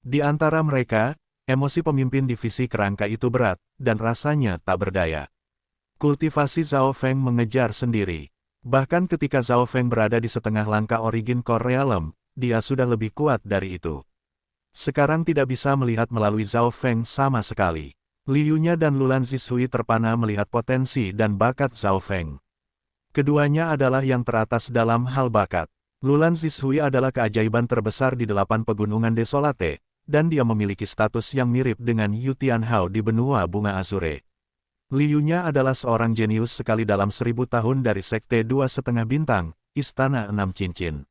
Di antara mereka, emosi pemimpin divisi kerangka itu berat, dan rasanya tak berdaya. Kultivasi Zhao Feng mengejar sendiri. Bahkan ketika Zhao Feng berada di setengah langkah Origin Core Realm, dia sudah lebih kuat dari itu. Sekarang tidak bisa melihat melalui Zhao Feng sama sekali. Liu-nya dan Lulan Zishui terpana melihat potensi dan bakat Zhao Feng. Keduanya adalah yang teratas dalam hal bakat. Lulan Zishui adalah keajaiban terbesar di 8 pegunungan Desolate, dan dia memiliki status yang mirip dengan Yu Tianhao di benua bunga Azure. Liu-nya adalah seorang jenius sekali dalam 1000 tahun dari Sekte 2,5 bintang, Istana 6 Cincin.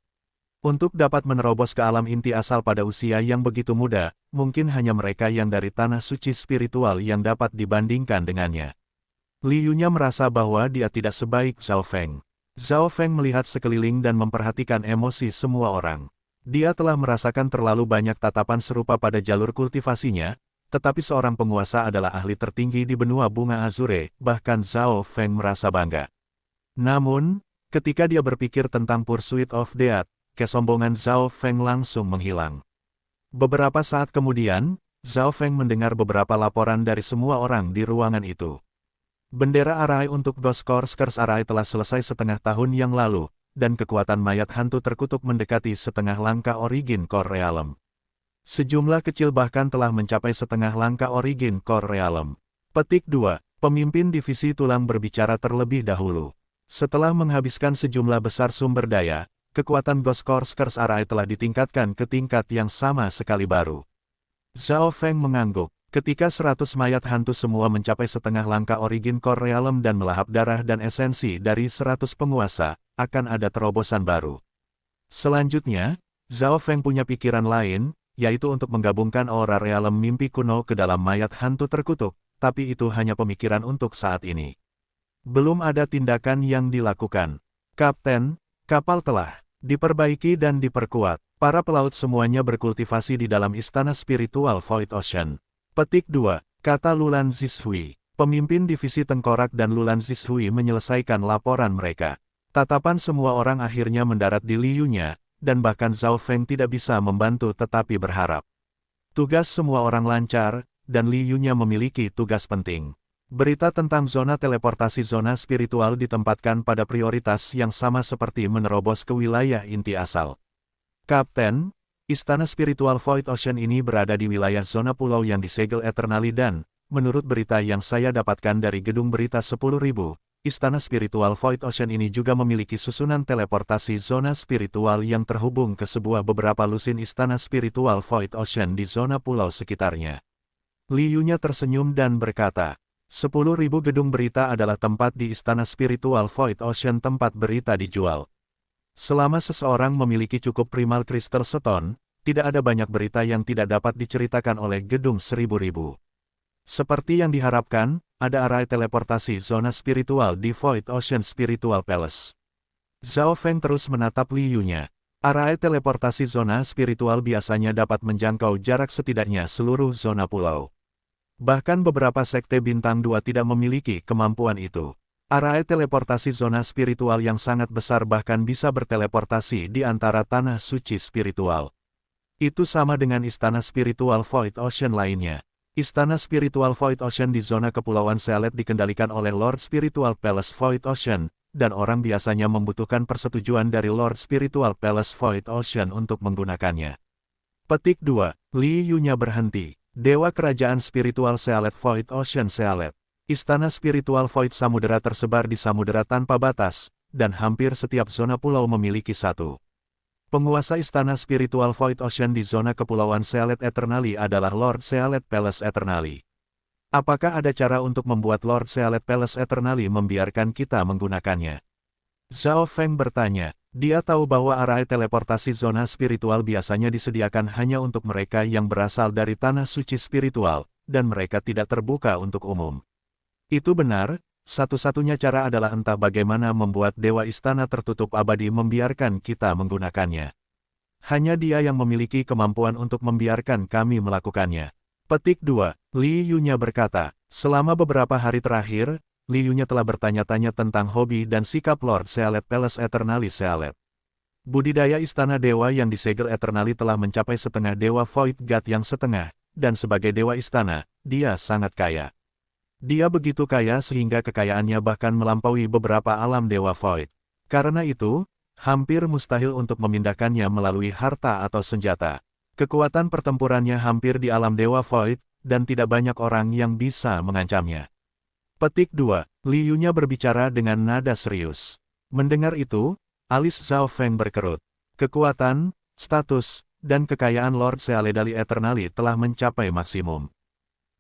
Untuk dapat menerobos ke alam inti asal pada usia yang begitu muda, mungkin hanya mereka yang dari tanah suci spiritual yang dapat dibandingkan dengannya. Liu-nya merasa bahwa dia tidak sebaik Zhao Feng. Zhao Feng melihat sekeliling dan memperhatikan emosi semua orang. Dia telah merasakan terlalu banyak tatapan serupa pada jalur kultivasinya, tetapi seorang penguasa adalah ahli tertinggi di benua bunga Azure, bahkan Zhao Feng merasa bangga. Namun, ketika dia berpikir tentang Pursuit of Death, kesombongan Zhao Feng langsung menghilang. Beberapa saat kemudian, Zhao Feng mendengar beberapa laporan dari semua orang di ruangan itu. Bendera Arai untuk Ghost Curse Arai telah selesai setengah tahun yang lalu, dan kekuatan mayat hantu terkutuk mendekati setengah langkah Origin Core Realm. Sejumlah kecil bahkan telah mencapai setengah langkah Origin Core Realm. Petik 2. Pemimpin divisi tulang berbicara terlebih dahulu. Setelah menghabiskan sejumlah besar sumber daya, kekuatan Ghost Curse Array telah ditingkatkan ke tingkat yang sama sekali baru. Zhao Feng mengangguk. Ketika 100 mayat hantu semua mencapai setengah langkah Origin Core Realm dan melahap darah dan esensi dari 100 penguasa, akan ada terobosan baru. Selanjutnya, Zhao Feng punya pikiran lain, yaitu untuk menggabungkan aura realem mimpi kuno ke dalam mayat hantu terkutuk, tapi itu hanya pemikiran untuk saat ini. Belum ada tindakan yang dilakukan. Kapten, kapal telah diperbaiki dan diperkuat. Para pelaut semuanya berkultivasi di dalam istana spiritual Void Ocean. Petik 2, kata Lulan Zishui. Pemimpin divisi tengkorak dan Lulan Zishui menyelesaikan laporan mereka. Tatapan semua orang akhirnya mendarat di Liyunya, dan bahkan Zhao Feng tidak bisa membantu tetapi berharap. Tugas semua orang lancar, dan Liyunya memiliki tugas penting. Berita tentang zona teleportasi zona spiritual ditempatkan pada prioritas yang sama seperti menerobos ke wilayah inti asal. Kapten, Istana Spiritual Void Ocean ini berada di wilayah zona pulau yang disegel Eternally dan, menurut berita yang saya dapatkan dari gedung berita 10.000, Istana Spiritual Void Ocean ini juga memiliki susunan teleportasi zona spiritual yang terhubung ke beberapa lusin Istana Spiritual Void Ocean di zona pulau sekitarnya. Liyunya tersenyum dan berkata, 10.000 gedung berita adalah tempat di Istana Spiritual Void Ocean tempat berita dijual. Selama seseorang memiliki cukup primal crystal stone, tidak ada banyak berita yang tidak dapat diceritakan oleh gedung 1000.000. Seperti yang diharapkan, ada array teleportasi zona spiritual di Void Ocean Spiritual Palace. Zhao Feng terus menatap Liyunya. Array teleportasi zona spiritual biasanya dapat menjangkau jarak setidaknya seluruh zona pulau. Bahkan beberapa sekte bintang 2 tidak memiliki kemampuan itu. Array teleportasi zona spiritual yang sangat besar bahkan bisa berteleportasi di antara tanah suci spiritual. Itu sama dengan istana spiritual Void Ocean lainnya. Istana spiritual Void Ocean di zona kepulauan Sealet dikendalikan oleh Lord Spiritual Palace Void Ocean, dan orang biasanya membutuhkan persetujuan dari Lord Spiritual Palace Void Ocean untuk menggunakannya. Petik 2, Liyunya berhenti. Dewa Kerajaan Spiritual Sealet Void Ocean Sealet. Istana spiritual Void Samudera tersebar di samudera tanpa batas, dan hampir setiap zona pulau memiliki satu. Penguasa Istana Spiritual Void Ocean di zona kepulauan Sealet Eternally adalah Lord Sealet Palace Eternally. Apakah ada cara untuk membuat Lord Sealet Palace Eternally membiarkan kita menggunakannya? Zhao Feng bertanya. Dia tahu bahwa array teleportasi zona spiritual biasanya disediakan hanya untuk mereka yang berasal dari tanah suci spiritual, dan mereka tidak terbuka untuk umum. Itu benar, satu-satunya cara adalah entah bagaimana membuat Dewa Istana Tertutup Abadi membiarkan kita menggunakannya. Hanya dia yang memiliki kemampuan untuk membiarkan kami melakukannya. Petik 2, Liyunya berkata, selama beberapa hari terakhir, Liyunya telah bertanya-tanya tentang hobi dan sikap Lord Sealet Palace Eternally Sealet. Budidaya Istana Dewa yang disegel Eternally telah mencapai setengah Dewa Void God yang setengah, dan sebagai Dewa Istana, dia sangat kaya. Dia begitu kaya sehingga kekayaannya bahkan melampaui beberapa alam Dewa Void. Karena itu, hampir mustahil untuk memindahkannya melalui harta atau senjata. Kekuatan pertempurannya hampir di alam Dewa Void, dan tidak banyak orang yang bisa mengancamnya. Petik 2, Liyunya berbicara dengan nada serius. Mendengar itu, alis Zhao Feng berkerut. Kekuatan, status, dan kekayaan Lord Sealedali Eternally telah mencapai maksimum.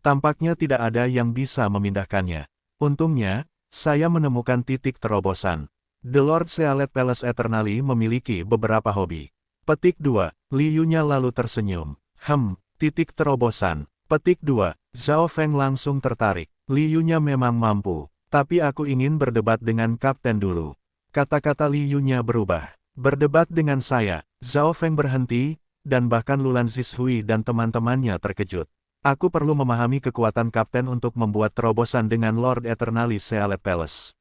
Tampaknya tidak ada yang bisa memindahkannya. Untungnya, saya menemukan titik terobosan. The Lord Sealet Palace Eternally memiliki beberapa hobi. Petik 2, Liyunya lalu tersenyum. Titik terobosan. Petik 2, Zhao Feng langsung tertarik. Liyunya memang mampu, tapi aku ingin berdebat dengan kapten dulu. Kata-kata Liyunya berubah. Berdebat dengan saya. Zhao Feng berhenti, dan bahkan Lulan Zishui dan teman-temannya terkejut. Aku perlu memahami kekuatan kapten untuk membuat terobosan dengan Lord Eternally Sealet Palace.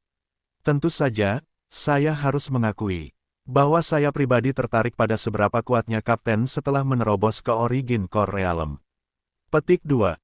Tentu saja, saya harus mengakui bahwa saya pribadi tertarik pada seberapa kuatnya kapten setelah menerobos ke Origin Core Realm. Petik 2,